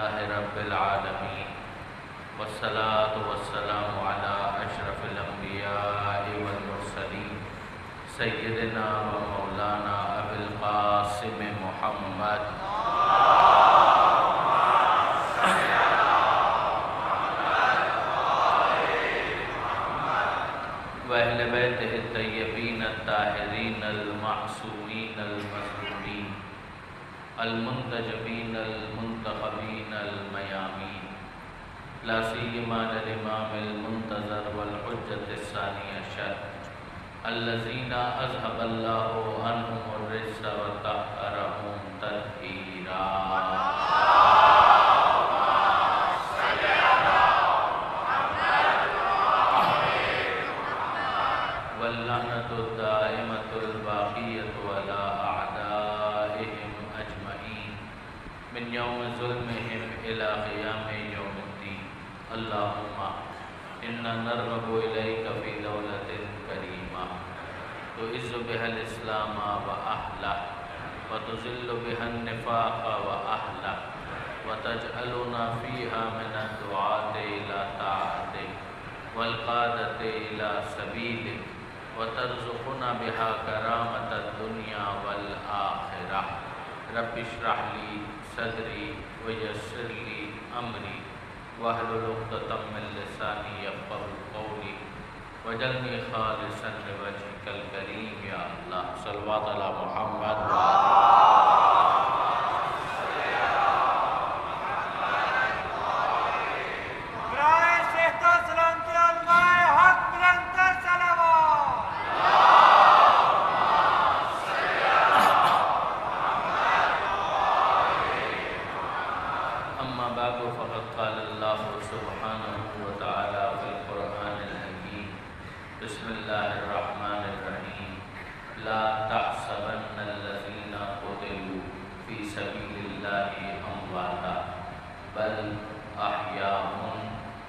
رب العالمین والصلاة والسلام علی اشرف الانبیاء والمرسلین سیدنا و مولانا ابی القاسم محمد وأهل بيته الطيبين الطاهرين المعصومين المظلومين المنتجبين المنتخبين الميامين لا سيما للإمام المنتظر والحجة الثانية عشر الذين أذهب الله عنهم الرجس وطهرهم تطهيرا واللعنة الدائمة الباقية على أعدائهم أجمعين من يوم ظلمهم إلى قيام يوم الدين اللهم إنا نرغب إليك في دولة كريمة تعز بها الإسلام وأهله وتذل بها النفاق وأهله وتجعلنا فيها من الدعاة إلى طاعتك والقادة إلى سبيلك وترزقنا بها كرامة الدنيا والآخرة رب اشرح لي صدري ويسر لي أمري واحلل عقدة من لساني يفقهوا قولي واجعلني خالصا لوجهك الكريم يا الله صلوات على محمد بسم الله الرحمن الرحيم لا تحسبن الذين قتلوا في سبيل الله أمواتا بل أحياء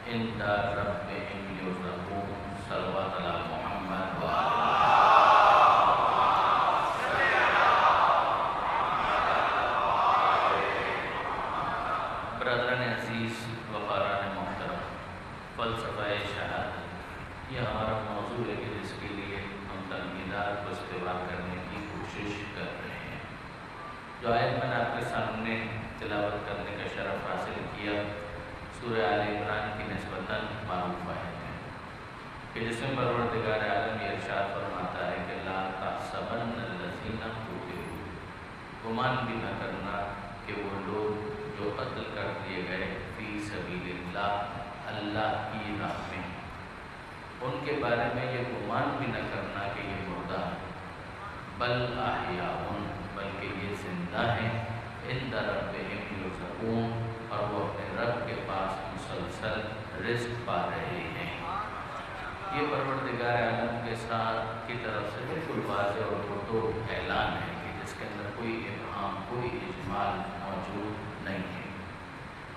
عند ربهم يرزقون صلوات على محمد برادران عزیز وقاران محترم فلسفہ شہادت یہ ہمارا موضوع ہے کہ جس کے لیے ہم تنقیدات کو استوار کرنے کی کوشش کر رہے ہیں. جو آیت میں نے آپ کے سامنے تلاوت کرنے کا شرف حاصل کیا سورہ آل عمران کی نسبتاً معروف آیت ہے کہ جس میں پروردگار عالم یہ ارشاد فرماتا ہے کہ لا تحسبن الذین قتلوا گمان بھی نہ کرنا کہ وہ لوگ جو قتل کر دیے گئے فی سبیل اللہ اللہ کی راہ میں ان کے بارے میں یہ گمان بھی نہ کرنا کہ یہ مردہ بل احیاء بلکہ یہ زندہ ہیں عند ربہم یرزقون اور وہ اپنے رب کے پاس مسلسل رزق پا رہے ہیں. یہ پروردگار عالم کے ساتھ کی طرف سے بالکل واضح اور پرتوب اعلان ہے کہ جس کے اندر کوئی ابہام کوئی اجمال موجود نہیں ہے.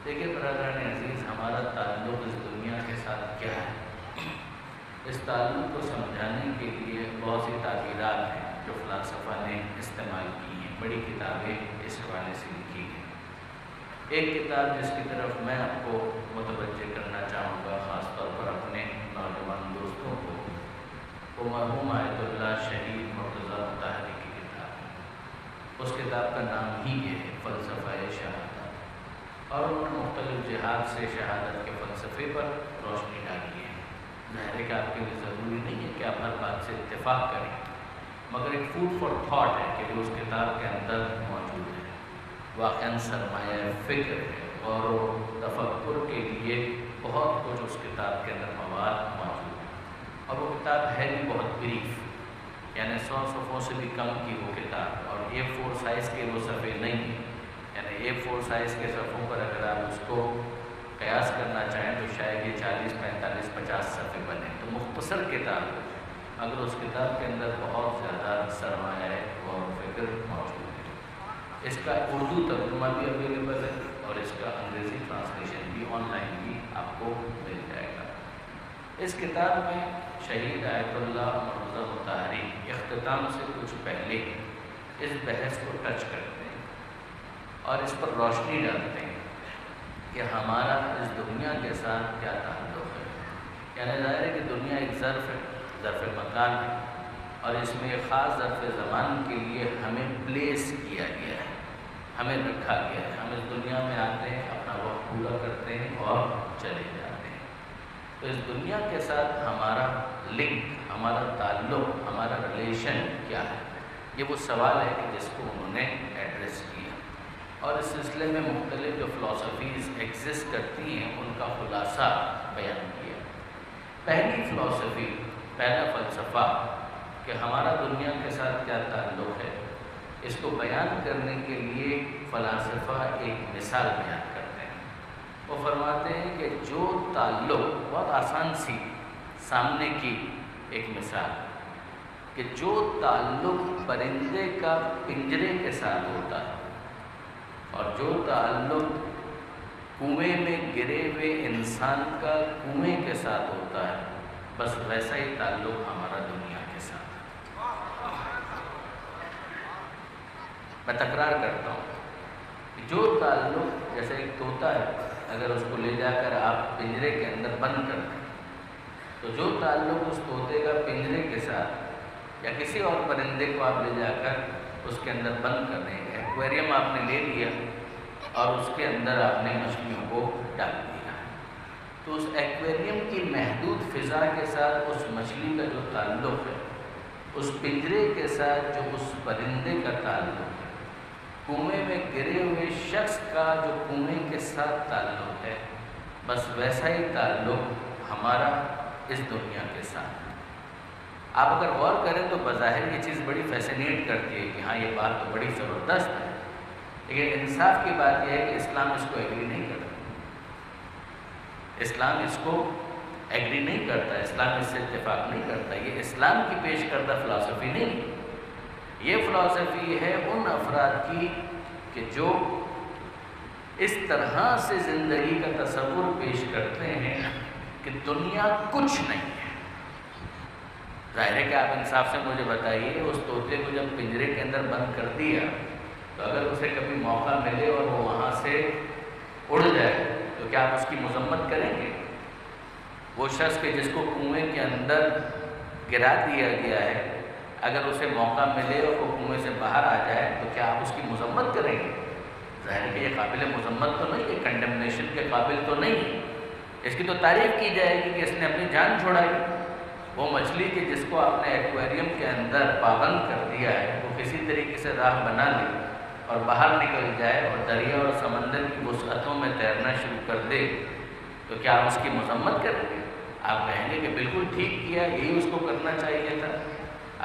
دیکھیے برادران عزیز ہمارا تعلق اس دنیا کے ساتھ کیا ہے. اس تعلق کو سمجھانے کے لیے بہت سی تعبیرات ہیں جو فلاسفہ نے استعمال کی ہیں. بڑی کتابیں اس حوالے سے لکھی ہیں. ایک کتاب جس کی طرف میں آپ کو متوجہ کرنا چاہوں گا خاص طور پر اپنے نوجوان دوستوں کو وہ مرحوم آیت اللہ شہید مرتضیٰ مطہری کی کتاب ہے. اس کتاب کا نام ہی یہ ہے فلسفہ شہادت اور انہوں نے مختلف جہات سے شہادت کے فلسفے پر روشنی ڈالی ہے. ظاہر ہے کہ آپ کے لیے ضروری نہیں ہے کہ آپ ہر بات سے اتفاق کریں مگر ایک فوڈ فار تھاٹ ہے کہ جو اس کتاب کے اندر موجود ہے واقعاً سرمایہ فکر ہے اور تفکر کے لیے بہت کچھ اس کتاب کے اندر مواد موجود ہے. اور وہ کتاب ہے بھی بہت بریف یعنی 100 صفحوں سے بھی کم کی وہ کتاب اور A4 سائز کے وہ صفحے نہیں ہیں. یعنی A4 سائز کے صفحوں پر اگر آپ اس کو قیاس کرنا چاہیں تو شاید یہ 40 45 50 صفحے بنے. تو مختصر کتاب مگر اس کتاب کے اندر بہت زیادہ سرمایہ اور فکر موجود ہے. اس کا اردو ترجمہ بھی اویلیبل ہے اور اس کا انگریزی ٹرانسلیشن بھی آن لائن بھی آپ کو مل جائے گا. اس کتاب میں شہید آیت اللہ مرتضیٰ مطہری اختتام سے کچھ پہلے اس بحث کو ٹچ کرتے ہیں اور اس پر روشنی ڈالتے ہیں کہ ہمارا اس دنیا کے ساتھ کیا تعلق ہے۔ یعنی ظاہر ہے کہ دنیا ایک ظرف ہے، ظرف مکان ہے، اور اس میں ایک خاص ظرف زمان کے لیے ہمیں پلیس کیا گیا ہے، ہمیں رکھا گیا ہے۔ ہم اس دنیا میں آتے ہیں، اپنا وقت پورا کرتے ہیں اور چلے جاتے ہیں۔ تو اس دنیا کے ساتھ ہمارا لنک، ہمارا تعلق، ہمارا ریلیشن کیا ہے، یہ وہ سوال ہے کہ جس کو انہوں نے ایڈریس کیا، اور اس سلسلے میں مختلف جو فلسفیز ایگزسٹ کرتی ہیں ان کا خلاصہ بیان کیا۔ پہلی فلسفی، پہلا فلسفہ کہ ہمارا دنیا کے ساتھ کیا تعلق ہے، اس کو بیان کرنے کے لیے فلاسفہ ایک مثال بیان کرتے ہیں۔ وہ فرماتے ہیں کہ جو تعلق، بہت آسان سی سامنے کی ایک مثال، کہ جو تعلق پرندے کا پنجرے کے ساتھ ہوتا ہے اور جو تعلق کنویں میں گرے ہوئے انسان کا کنویں کے ساتھ ہوتا ہے، بس ویسا ہی تعلق ہمارا دنیا کے ساتھ ہے۔ میں تکرار کرتا ہوں کہ جو تعلق، جیسے ایک طوطا ہے، اگر اس کو لے جا کر آپ پنجرے کے اندر بند کر دیں تو جو تعلق اس طوطے کا پنجرے کے ساتھ یا کسی اور پرندے کو آپ لے جا کر اس کے اندر بند کر دیں، ایکویریم آپ نے لے لیا اور اس کے اندر آپ نے مچھلیوں کو ڈال دیا، تو اس ایکویریم کی محدود فضا کے ساتھ اس مچھلی کا جو تعلق ہے، اس پنجرے کے ساتھ جو اس پرندے کا تعلق ہے، کنویں میں گرے ہوئے شخص کا جو کنویں کے ساتھ تعلق ہے، بس ویسا ہی تعلق ہمارا اس دنیا کے ساتھ ہے۔ آپ اگر غور کریں تو بظاہر یہ چیز بڑی فیسینیٹ کرتی ہے کہ ہاں یہ بات تو بڑی زبردست ہے، لیکن انصاف کی بات یہ ہے کہ اسلام اس کو ایگری نہیں کرتا۔ اسلام اس کو ایگری نہیں کرتا، اسلام اس سے اتفاق نہیں کرتا۔ یہ اسلام کی پیش کردہ فلسفی نہیں، یہ فلسفی ہے ان افراد کی کہ جو اس طرح سے زندگی کا تصور پیش کرتے ہیں کہ دنیا کچھ نہیں ہے۔ ظاہر ہے کہ آپ انصاف سے مجھے بتائیے، اس طوطے کو جب پنجرے کے اندر بند کر دیا تو اگر اسے کبھی موقع ملے اور وہ وہاں سے اڑ جائے تو کیا آپ اس کی مذمت کریں گے؟ وہ شخص کہ جس کو کنویں کے اندر گرا دیا گیا ہے، اگر اسے موقع ملے اور وہ کنویں سے باہر آ جائے تو کیا آپ اس کی مذمت کریں گے؟ ظاہر ہے کہ یہ قابل مذمت تو نہیں ہے، کنڈمنیشن کے قابل تو نہیں ہے۔ اس کی تو تعریف کی جائے گی کہ اس نے اپنی جان چھوڑائی۔ وہ مچھلی کہ جس کو آپ نے ایکویریم کے اندر پابند کر دیا ہے، وہ کسی طریقے سے راہ بنا لے اور باہر نکل جائے اور دریا اور سمندر کی وسعتوں میں تیرنا شروع کر دے تو کیا آپ اس کی مذمت کریں گے؟ آپ کہیں گے کہ بالکل ٹھیک کیا، یہی اس کو کرنا چاہیے تھا۔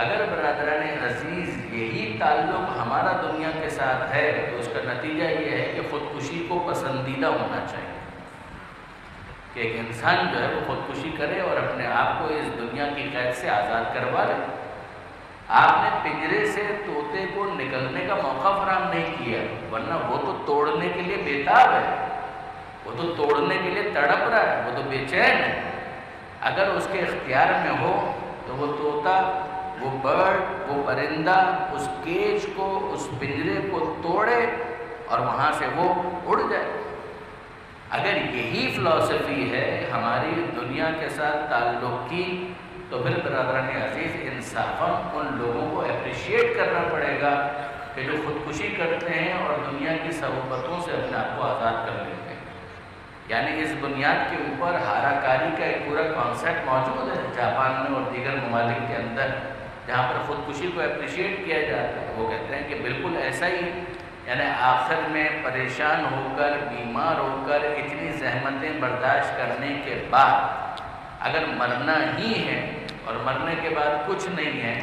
اگر برادران عزیز یہی تعلق ہمارا دنیا کے ساتھ ہے تو اس کا نتیجہ یہ ہے کہ خودکشی کو پسندیدہ ہونا چاہیے، کہ ایک انسان جو ہے وہ خودکشی کرے اور اپنے آپ کو اس دنیا کی قید سے آزاد کروا لے۔ آپ نے پنجرے سے طوطے کو نکلنے کا موقع فراہم نہیں کیا، ورنہ وہ تو توڑنے کے لیے بےتاب ہے، وہ تو توڑنے کے لیے تڑپ رہا ہے، وہ تو بے چین ہے۔ اگر اس کے اختیار میں ہو تو وہ طوطا، وہ برڈ، وہ پرندہ اس کیج کو، اس پنجرے کو توڑے اور وہاں سے وہ اڑ جائے۔ اگر یہی فلسفی ہے ہماری دنیا کے ساتھ تعلق کی تو پھر برادران عزیز انصافاً ان لوگوں کو اپریشیٹ کرنا پڑے گا کہ جو خودکشی کرتے ہیں اور دنیا کی صحبتوں سے اپنے آپ کو آزاد کر لیتے ہیں۔ یعنی اس بنیاد کے اوپر ہارا کاری کا ایک پورا کانسیپٹ موجود ہے جاپان میں اور دیگر ممالک کے اندر، جہاں پر خودکشی کو اپریشیٹ کیا جاتا ہے۔ وہ کہتے ہیں کہ بالکل ایسا ہی، یعنی آخر میں پریشان ہو کر، بیمار ہو کر، اتنی زحمتیں برداشت کرنے کے بعد اگر مرنا ہی ہے اور مرنے کے بعد کچھ نہیں ہے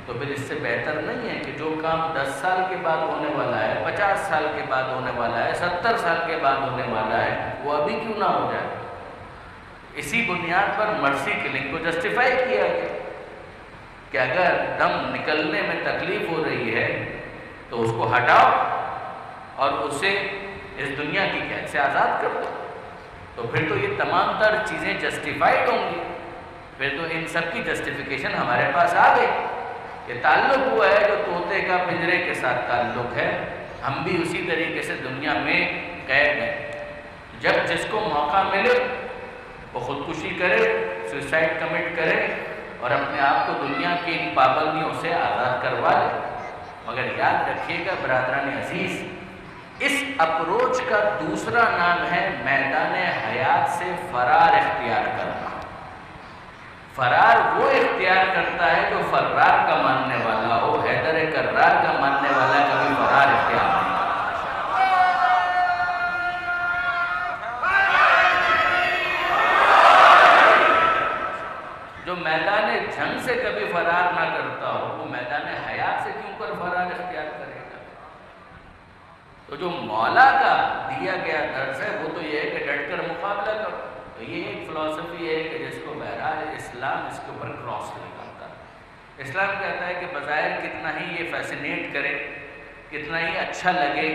تو پھر اس سے بہتر نہیں ہے کہ جو کام 10 سال کے بعد ہونے والا ہے، 50 سال کے بعد ہونے والا ہے، 70 سال کے بعد ہونے والا ہے، وہ ابھی کیوں نہ ہو جائے۔ اسی بنیاد پر مرسی کلنگ کو جسٹیفائی کیا گیا کہ اگر دم نکلنے میں تکلیف ہو رہی ہے تو اس کو ہٹاؤ اور اسے اس دنیا کی قید سے آزاد کر دو، تو پھر تو یہ تمام تر چیزیں جسٹیفائڈ ہوں گی۔ پھر تو ان سب کی جسٹیفیکیشن ہمارے پاس آ گئی کہ تعلق ہوا ہے جو طوطے کا پنجرے کے ساتھ تعلق ہے، ہم بھی اسی طریقے سے دنیا میں قید ہیں۔ جب جس کو موقع ملے وہ خودکشی کرے، سوئسائڈ کمٹ کرے اور اپنے آپ کو دنیا کی ان پابندیوں سے آزاد کروا لے۔ مگر یاد رکھیے گا برادران عزیز، اس اپروچ کا دوسرا نام ہے میدان حیات سے فرار اختیار کرنا۔ فرار وہ اختیار کرتا ہے جو فرار کا ماننے والا ہو، حیدر کرار کا ماننے والا کبھی فرار اختیار نہیں کرتا۔ جو میدان جنگ سے کبھی فرار نہ کرتا ہو وہ میدان حیات سے کیوں کر فرار اختیار کرے گا؟ تو جو مولا کا دیا گیا درس ہے وہ تو یہ ہے کہ ڈٹ کر مقابلہ کرو۔ تو یہ ایک فلسفی ہے کہ جس کو بہرحال اسلام اس کے اوپر کراس نہیں کرتا۔ اسلام کہتا ہے کہ بظاہر کتنا ہی یہ فیسینیٹ کرے، کتنا ہی اچھا لگے،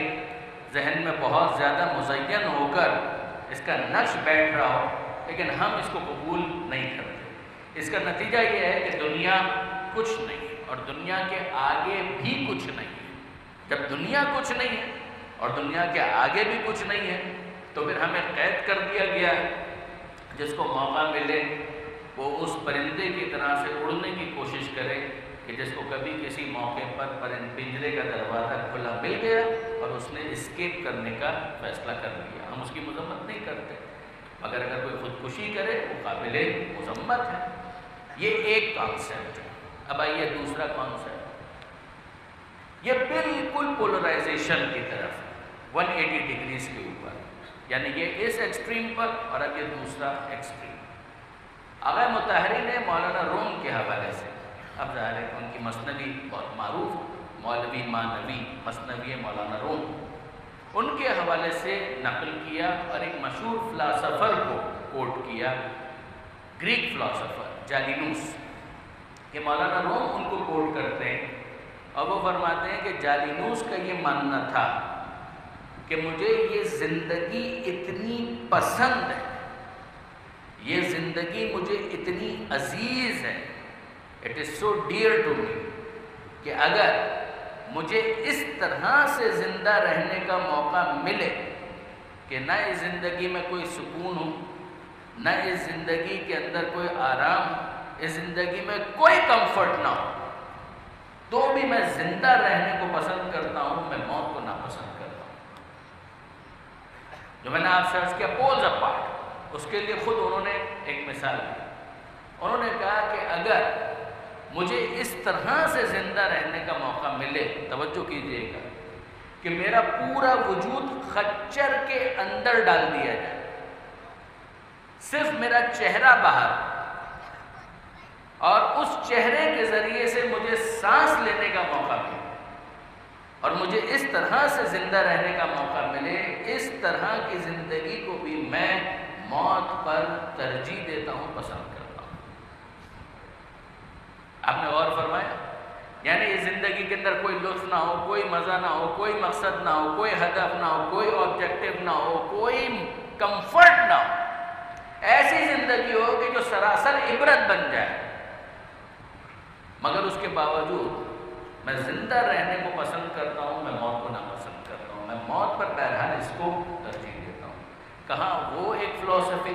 ذہن میں بہت زیادہ مزین ہو کر اس کا نقش بیٹھ رہا ہو، لیکن ہم اس کو قبول نہیں کرتے۔ اس کا نتیجہ یہ ہے کہ دنیا کچھ نہیں اور دنیا کے آگے بھی کچھ نہیں ہے۔ جب دنیا کچھ نہیں ہے اور دنیا کے آگے بھی کچھ نہیں ہے تو پھر ہمیں قید کر دیا گیا ہے۔ جس کو موقع ملے وہ اس پرندے کی طرح سے اڑنے کی کوشش کرے کہ جس کو کبھی کسی موقع پر پنجرے کا دروازہ کھلا مل گیا اور اس نے اسکیپ کرنے کا فیصلہ کر لیا۔ ہم اس کی مذمت نہیں کرتے، مگر اگر کوئی خودکشی کرے وہ قابل مذمت ہے۔ یہ ایک کانسیپٹ ہے۔ اب آئیے دوسرا کانسیپٹ، یہ بالکل پولرائزیشن کی طرف ہے، 180 ڈگریز کے اوپر، یعنی یہ اس ایکسٹریم پر اور اب یہ دوسرا ایکسٹریم۔ آغا مطہری نے مولانا روم کے حوالے سے، اب ظاہر ہے کہ ان کی مثنوی بہت معروف، مولوی مانوی مثنوی مولانا روم، ان کے حوالے سے نقل کیا اور ایک مشہور فلاسفر کو کوٹ کیا، گریک فلاسفر جالینوس، کہ مولانا روم ان کو کوٹ کرتے ہیں اور وہ فرماتے ہیں کہ جالینوس کا یہ ماننا تھا کہ مجھے یہ زندگی اتنی پسند ہے، یہ زندگی مجھے اتنی عزیز ہے، it is so dear to me, کہ اگر مجھے اس طرح سے زندہ رہنے کا موقع ملے کہ نہ اس زندگی میں کوئی سکون ہو، نہ اس زندگی کے اندر کوئی آرام، اس زندگی میں کوئی کمفرٹ نہ ہو، تو بھی میں زندہ رہنے کو پسند کرتا ہوں، میں موت کو ناپسند کرتا ہوں۔ جو میں نے آپ سے عرض کیا پولز اپارٹ، اس کے لیے خود انہوں نے ایک مثال دی۔ انہوں نے کہا کہ اگر مجھے اس طرح سے زندہ رہنے کا موقع ملے، توجہ کیجئے گا، کہ میرا پورا وجود خچر کے اندر ڈال دیا جائے، صرف میرا چہرہ باہر اور اس چہرے کے ذریعے سے مجھے سانس لینے کا موقع ملے اور مجھے اس طرح سے زندہ رہنے کا موقع ملے، اس طرح کی زندگی کو بھی میں موت پر ترجیح دیتا ہوں، پسند کرتا ہوں۔ آپ نے غور فرمایا؟ یعنی اس زندگی کے اندر کوئی لطف نہ ہو، کوئی مزہ نہ ہو، کوئی مقصد نہ ہو، کوئی ہدف نہ ہو، کوئی آبجیکٹو نہ ہو، کوئی کمفرٹ نہ ہو، ایسی زندگی ہو کہ جو سراسر عبرت بن جائے، مگر اس کے باوجود میں زندہ رہنے کو پسند کرتا ہوں، میں موت کو ناپسند کرتا ہوں، میں موت پر بہرحال اس کو ترجیح دیتا ہوں۔ کہاں وہ ایک فلسفی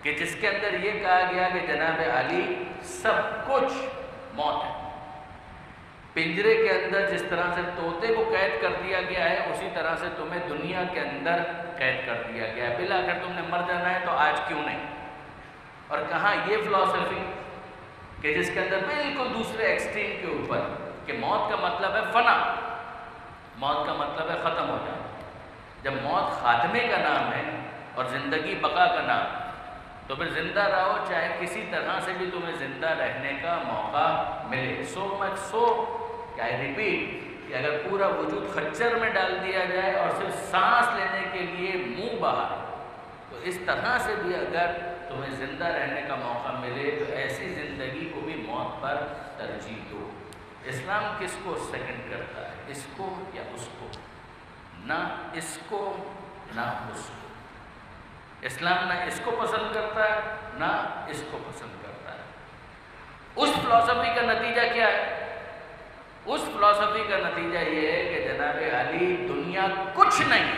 کہ جس کے اندر یہ کہا گیا کہ جناب علی سب کچھ موت ہے، پنجرے کے اندر جس طرح سے طوطے کو قید کر دیا گیا ہے اسی طرح سے تمہیں دنیا کے اندر قید کر دیا گیا ہے، بالآخر تم نے مر جانا ہے تو آج کیوں نہیں۔ اور کہاں یہ فلسفی کہ جس کے اندر بالکل دوسرے ایکسٹریم کے اوپر کہ موت کا مطلب ہے فنا، موت کا مطلب ہے ختم ہو جانا۔ جب موت خاتمے کا نام ہے اور زندگی بقا کا نام، تو پھر زندہ رہو، چاہے کسی طرح سے بھی تمہیں زندہ رہنے کا موقع ملے۔ سو مچ سو کہ آئی ریپیٹ کہ اگر پورا وجود خچر میں ڈال دیا جائے اور صرف سانس لینے کے لیے منہ باہر، تو اس طرح سے بھی اگر تمہیں زندہ رہنے کا موقع ملے تو ایسی زندگی کو بھی موت پر ترجیح دو۔ اسلام کس کو سیکنڈ کرتا ہے، اس کو یا اس کو؟ نہ اس کو نہ اس کو۔ اسلام نہ اس کو پسند کرتا ہے نہ اس کو پسند کرتا ہے۔ اس فلسفی کا نتیجہ کیا ہے؟ اس فلسفی کا نتیجہ یہ ہے کہ جناب علی دنیا کچھ نہیں،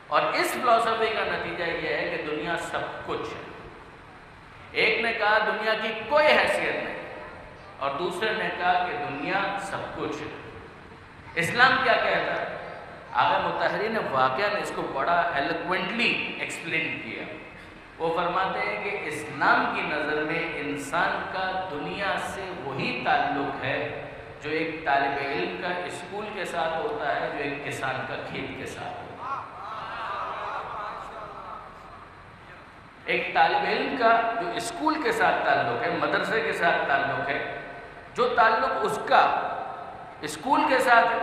اور اس فلسفے کا نتیجہ یہ ہے کہ دنیا سب کچھ ہے۔ ایک نے کہا دنیا کی کوئی حیثیت نہیں، اور دوسرے نے کہا کہ دنیا سب کچھ ہے۔ اسلام کیا کہتا ہے؟ آقا مطہرین نے واقعاً اس کو بڑا ایلوکوینٹلی ایکسپلین کیا۔ وہ فرماتے ہیں کہ اسلام کی نظر میں انسان کا دنیا سے وہی تعلق ہے جو ایک طالب علم کا اسکول کے ساتھ ہوتا ہے، جو ایک کسان کا کھیت کے ساتھ ہوتا ہے۔ ایک طالب علم کا جو اسکول کے ساتھ تعلق ہے، مدرسے کے ساتھ تعلق ہے، جو تعلق اس کا اسکول کے ساتھ ہے،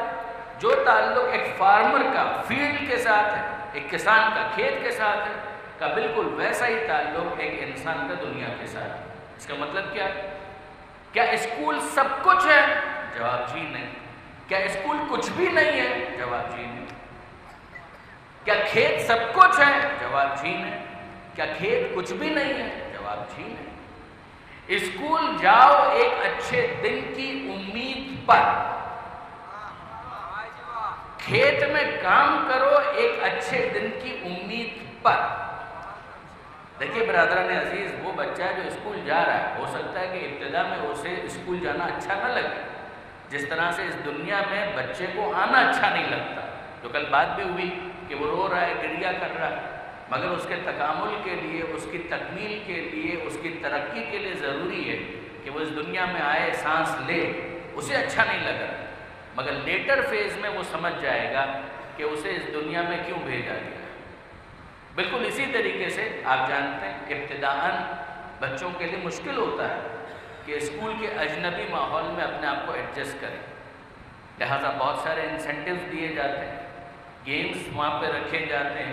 جو تعلق ایک فارمر کا فیلڈ کے ساتھ ہے، ایک کسان کا کھیت کے ساتھ ہے، کا بالکل ویسا ہی تعلق ایک انسان کا دنیا کے ساتھ ہے۔ اس کا مطلب کیا؟ کیا اسکول سب کچھ ہے؟ جواب جی نہیں۔ کیا اسکول کچھ بھی نہیں ہے؟ جواب جی نہیں۔ کیا کھیت سب کچھ ہے؟ جواب جی نہیں۔ کیا کھیت کچھ بھی نہیں ہے؟ جواب جی نہیں۔ اسکول جاؤ ایک اچھے دن کی امید پر، کھیت میں کام کرو ایک اچھے دن کی امید پر۔ دیکھیے برادران عزیز، وہ بچہ جو اسکول جا رہا ہے، ہو سکتا ہے کہ ابتدا میں اسے اسکول جانا اچھا نہ لگے، جس طرح سے اس دنیا میں بچے کو آنا اچھا نہیں لگتا۔ جو کل بات بھی ہوئی کہ وہ رو رہا ہے، گریہ کر رہا ہے، مگر اس کے تکامل کے لیے، اس کی تکمیل کے لیے، اس کی ترقی کے لیے ضروری ہے کہ وہ اس دنیا میں آئے، سانس لے۔ اسے اچھا نہیں لگ رہا، مگر لیٹر فیز میں وہ سمجھ جائے گا کہ اسے اس دنیا میں کیوں بھیجا گیا۔ بالکل اسی طریقے سے آپ جانتے ہیں ابتداءً بچوں کے لیے مشکل ہوتا ہے کہ اسکول کے اجنبی ماحول میں اپنے آپ کو ایڈجسٹ کریں، لہٰذا بہت سارے انسینٹیوز دیے جاتے ہیں، گیمز وہاں پہ رکھے جاتے ہیں،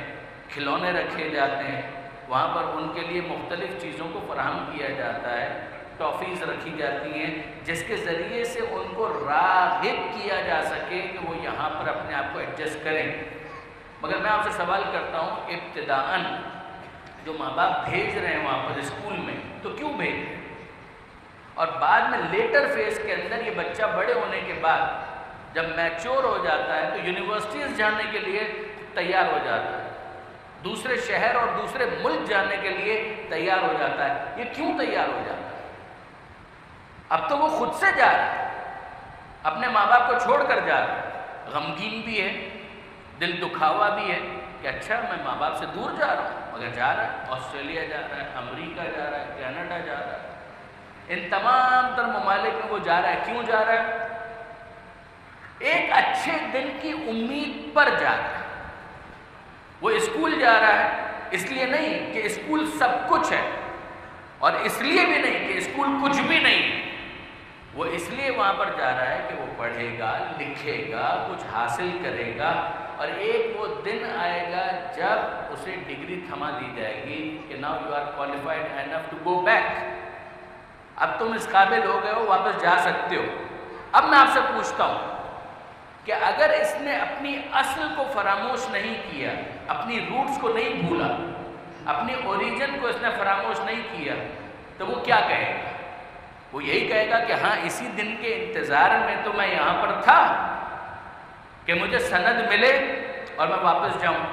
کھلونے رکھے جاتے ہیں، وہاں پر ان کے لیے مختلف چیزوں کو فراہم کیا جاتا ہے، ٹافیز رکھی جاتی ہیں، جس کے ذریعے سے ان کو راغب کیا جا سکے کہ وہ یہاں پر اپنے آپ کو ایڈجسٹ کریں۔ مگر میں آپ سے سوال کرتا ہوں، ابتداءً جو ماں باپ بھیج رہے ہیں وہاں پر اسکول میں، تو کیوں بھیج رہے ہیں؟ اور بعد میں لیٹر فیز کے اندر یہ بچہ بڑے ہونے کے بعد جب میچور ہو جاتا ہے تو یونیورسٹیز جانے کے لیے تیار ہو جاتا ہے، دوسرے شہر اور دوسرے ملک جانے کے لیے تیار ہو جاتا ہے۔ یہ کیوں تیار ہو جاتا ہے؟ اب تو وہ خود سے جا رہا ہے، اپنے ماں باپ کو چھوڑ کر جا رہا ہے، غمگین بھی ہے، دل دکھاوا بھی ہے کہ اچھا میں ماں باپ سے دور جا رہا ہوں، مگر جا رہا ہے، آسٹریلیا جا رہا ہے، امریکہ جا رہا ہے، کینیڈا جا رہا ہے، ان تمام تر ممالک میں وہ جا رہا ہے۔ کیوں جا رہا ہے؟ ایک اچھے دن کی امید پر جا رہا ہے۔ وہ اسکول جا رہا ہے اس لیے نہیں کہ اسکول سب کچھ ہے، اور اس لیے بھی نہیں کہ اسکول کچھ بھی نہیں ہے، وہ اس لیے وہاں پر جا رہا ہے کہ وہ پڑھے گا، لکھے گا، کچھ حاصل کرے گا، اور ایک وہ دن آئے گا جب اسے ڈگری تھما دی جائے گی کہ now you are qualified enough to go back, اب تم اس قابل ہو گئے ہو، واپس جا سکتے ہو۔ اب میں آپ سے پوچھتا ہوں کہ اگر اس نے اپنی اصل کو فراموش نہیں کیا، اپنی روٹس کو نہیں بھولا، اپنی اوریجن کو اس نے فراموش نہیں کیا، تو وہ کیا کہے گا؟ وہ یہی کہے گا کہ ہاں اسی دن کے انتظار میں تو میں یہاں پر تھا کہ مجھے سند ملے اور میں واپس جاؤں۔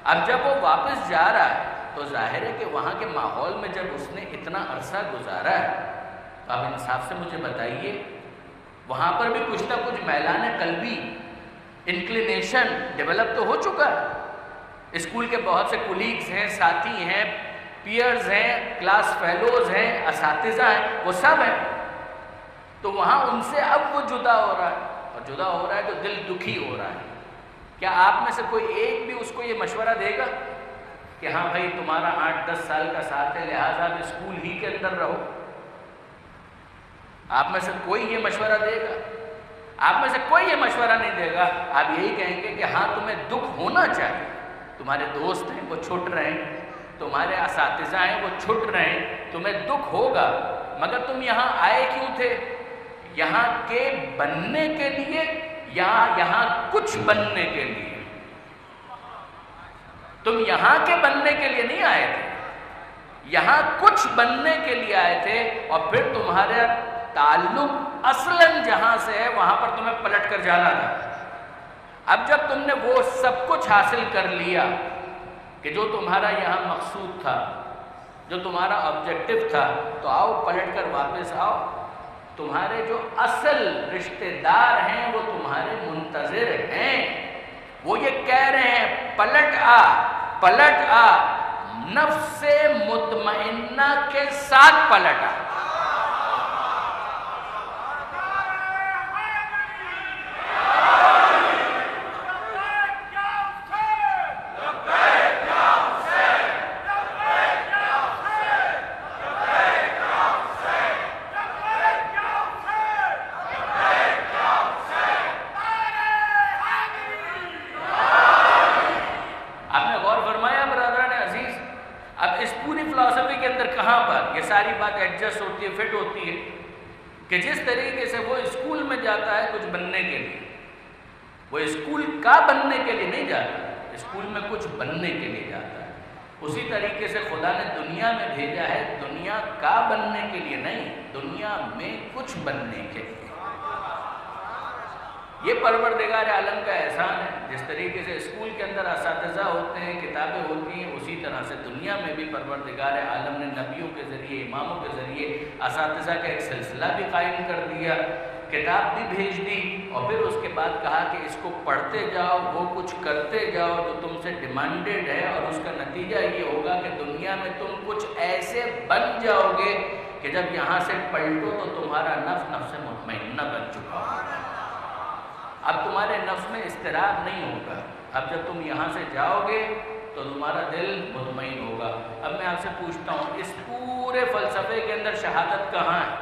اب جب وہ واپس جا رہا ہے تو ظاہر ہے کہ وہاں کے ماحول میں جب اس نے اتنا عرصہ گزارا ہے، تو آپ انصاف سے مجھے بتائیے وہاں پر بھی کچھ نہ کچھ میلان قلبی انکلینیشن ڈیولپ تو ہو چکا ہے۔ اسکول کے بہت سے کولیگز ہیں، ساتھی ہیں، پیئرز ہیں، کلاس فیلوز ہیں، اساتذہ ہیں، وہ سب ہیں، تو وہاں ان سے اب وہ جدا ہو رہا ہے، اور جدا ہو رہا ہے تو دل دکھی ہو رہا ہے۔ کیا آپ میں سے کوئی ایک بھی اس کو یہ مشورہ دے گا کہ ہاں بھائی تمہارا 8-10 سال کا ساتھ ہے، لہٰذا اب اسکول ہی کے اندر رہو؟ آپ میں سے کوئی یہ مشورہ دے گا؟ آپ میں سے کوئی یہ مشورہ نہیں دے گا۔ آپ یہی کہیں گے کہ ہاں تمہیں دکھ ہونا چاہیے، تمہارے دوست ہیں وہ چھوٹ رہے ہیں، تمہارے اساتذہ ہیں وہ چھوٹ رہے ہیں، تمہیں دکھ ہوگا، مگر تم یہاں آئے کیوں تھے؟ یہاں کے بننے کے لیے یا یہاں کچھ بننے کے لیے؟ تم یہاں کے بننے کے لیے نہیں آئے تھے، یہاں کچھ بننے کے لیے آئے تھے، اور پھر تمہارا تعلق اصلاً جہاں سے ہے وہاں پر تمہیں پلٹ کر جانا تھا۔ اب جب تم نے وہ سب کچھ حاصل کر لیا کہ جو تمہارا یہاں مقصود تھا، جو تمہارا آبجیکٹو تھا، تو آؤ پلٹ کر واپس آؤ. تمہارے جو اصل رشتہ دار ہیں وہ تمہارے منتظر ہیں. وہ یہ کہہ رہے ہیں پلٹ آ، پلٹ آ، نفس مطمئنہ کے ساتھ پلٹ آ. ایڈجسٹ ہوتی ہے، فٹ ہوتی ہے کہ جس طریقے سے وہ اسکول میں جاتا ہے کچھ بننے کے لیے، وہ اسکول کا بننے کے لیے نہیں جاتا، اسکول میں کچھ بننے کے لیے جاتا ہے. اسی طریقے سے خدا نے دنیا میں بھیجا ہے دنیا کا بننے کے لیے نہیں، دنیا میں کچھ بننے کے لیے. یہ پروردگار عالم کا احسان ہے. جس طریقے سے اسکول کے اندر اساتذہ ہوتے ہیں، کتابیں ہوتی ہیں، اسی طرح سے دنیا میں بھی پروردگار عالم نے نبیوں کے ذریعے، اماموں کے ذریعے اساتذہ کا ایک سلسلہ بھی قائم کر دیا، کتاب بھی بھیج دی، اور پھر اس کے بعد کہا کہ اس کو پڑھتے جاؤ، وہ کچھ کرتے جاؤ جو تم سے ڈیمانڈڈ ہے، اور اس کا نتیجہ یہ ہوگا کہ دنیا میں تم کچھ ایسے بن جاؤ گے کہ جب یہاں سے پلٹو تو تمہارا نفس مطمئنہ بن چکا ہوگا. اب تمہارے نفس میں اضطراب نہیں ہوگا. اب جب تم یہاں سے جاؤ گے تو تمہارا دل مطمئن ہوگا. اب میں آپ سے پوچھتا ہوں اس پورے فلسفے کے اندر شہادت کہاں ہے؟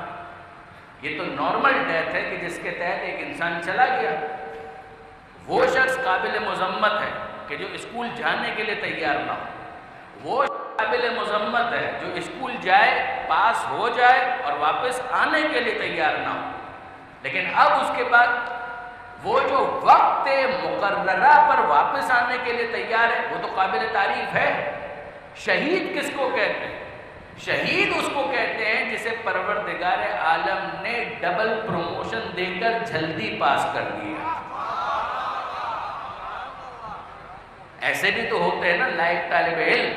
یہ تو نارمل ڈیتھ ہے کہ جس کے تحت ایک انسان چلا گیا. وہ شخص قابل مذمت ہے کہ جو اسکول جانے کے لیے تیار نہ ہو. وہ قابل مذمت ہے جو اسکول جائے، پاس ہو جائے اور واپس آنے کے لیے تیار نہ ہو. لیکن اب اس کے بعد وہ جو وقت مقررہ پر واپس آنے کے لیے تیار ہے وہ تو قابل تعریف ہے. شہید کس کو کہتے ہیں؟ شہید اس کو کہتے ہیں جسے پروردگار عالم نے ڈبل پروموشن دے کر جلدی پاس کر دیا. ایسے بھی تو ہوتے ہیں نا لائق طالب علم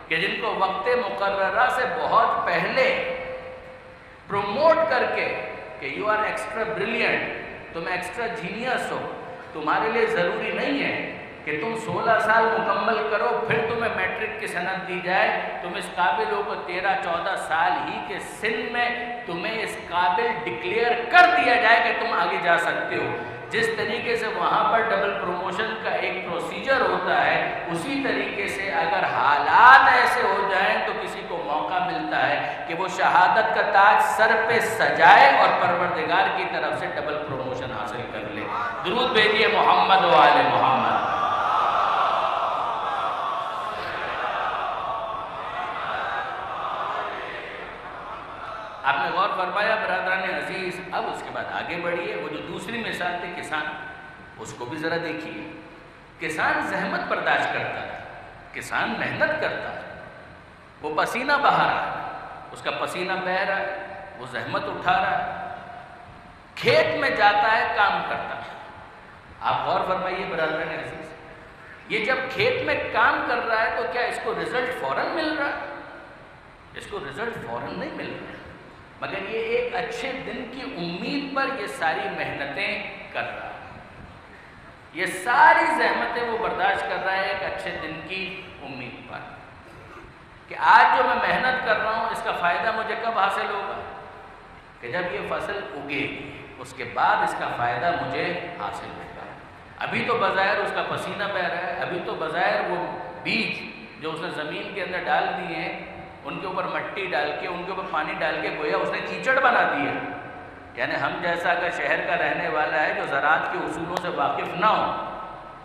کہ جن کو وقت مقررہ سے بہت پہلے پروموٹ کر کے کہ یو آر ایکسٹرا بریلینٹ، تم ایکسٹرا جینیس ہو، تمہارے لیے ضروری نہیں ہے کہ تم 16 سال مکمل کرو پھر تمہیں میٹرک کی سند دی جائے. تم اس قابل ہو کو 13-14 سال ہی کے سن میں تمہیں اس قابل ڈکلیئر کر دیا جائے کہ تم آگے جا سکتے ہو. جس طریقے سے وہاں پر ڈبل پروموشن کا ایک پروسیجر ہوتا ہے، اسی طریقے سے اگر حالات ایسے ہو جائیں تو کسی کو موقع ملتا ہے کہ وہ شہادت کا تاج سر پہ سجائے اور پروردگار کی طرف سے ڈبل پروموشن حاصل کر لے. درود بھیجیے محمد و آل محمد. آپ نے غور فرمایا برادران عزیز. اب اس کے بعد آگے بڑھیے. وہ جو دوسری مثال تھی کسان، اس کو بھی ذرا دیکھیے. کسان زحمت برداشت کرتا ہے، کسان محنت کرتا ہے، وہ پسینہ بہا رہا ہے، اس کا پسینہ بہہ رہا ہے، وہ زحمت اٹھا رہا ہے، کھیت میں جاتا ہے، کام کرتا ہے. آپ غور فرمائیے برادران عزیز، یہ جب کھیت میں کام کر رہا ہے تو کیا اس کو رزلٹ فوراً مل رہا ہے؟ اس کو رزلٹ فوراً نہیں مل رہا ہے، مگر یہ ایک اچھے دن کی امید پر یہ ساری محنتیں کر رہا ہے. یہ ساری زحمتیں وہ برداشت کر رہا ہے ایک اچھے دن کی امید پر کہ آج جو میں محنت کر رہا ہوں اس کا فائدہ مجھے کب حاصل ہوگا؟ کہ جب یہ فصل اگے گی اس کے بعد اس کا فائدہ مجھے حاصل ہوگا. ابھی تو بظاہر اس کا پسینہ بہہ رہا ہے، ابھی تو بظاہر وہ بیج جو اس نے زمین کے اندر ڈال دیے ہیں، ان کے اوپر مٹی ڈال کے، ان کے اوپر پانی ڈال کے گویا اس نے کیچڑ بنا دیا. یعنی ہم جیسا اگر شہر کا رہنے والا ہے جو زراعت کے اصولوں سے واقف نہ ہو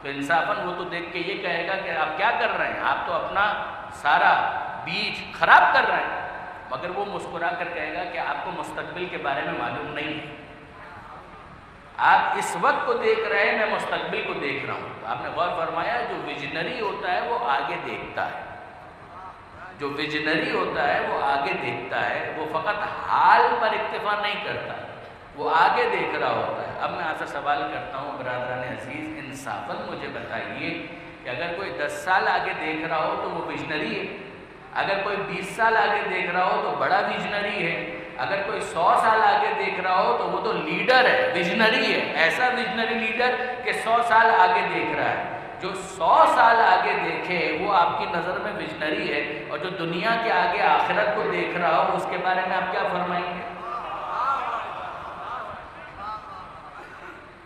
تو انصافاً وہ تو دیکھ کے یہ کہے گا کہ آپ کیا کر رہے ہیں، آپ تو اپنا سارا بیج خراب کر رہے ہیں. مگر وہ مسکرا کر کہے گا کہ آپ کو مستقبل کے بارے میں معلوم نہیں ہے. آپ اس وقت کو دیکھ رہے ہیں، میں مستقبل کو دیکھ رہا ہوں. آپ نے غور فرمایا جو ویژنری ہوتا ہے وہ آگے دیکھتا ہے. جو ویژنری ہوتا ہے وہ آگے دیکھتا ہے، وہ فقط حال پر اکتفا نہیں کرتا، وہ آگے دیکھ رہا ہوتا ہے. اب میں آپ سے سوال کرتا ہوں برادران عزیز، انصافاً مجھے بتائیے کہ اگر کوئی 10 سال آگے دیکھ رہا ہو تو وہ ویژنری ہے، اگر کوئی 20 سال آگے دیکھ رہا ہو تو بڑا ویژنری ہے، اگر کوئی 100 سال آگے دیکھ رہا ہو تو وہ تو لیڈر ہے، ویژنری ہے، ایسا ویژنری لیڈر کہ 100 سال آگے دیکھ رہا ہے۔ جو 100 سال آگے دیکھے وہ آپ کی نظر میں ویژنری ہے، اور جو دنیا کے آگے آخرت کو دیکھ رہا ہو اس کے بارے میں آپ کیا فرمائیں گے؟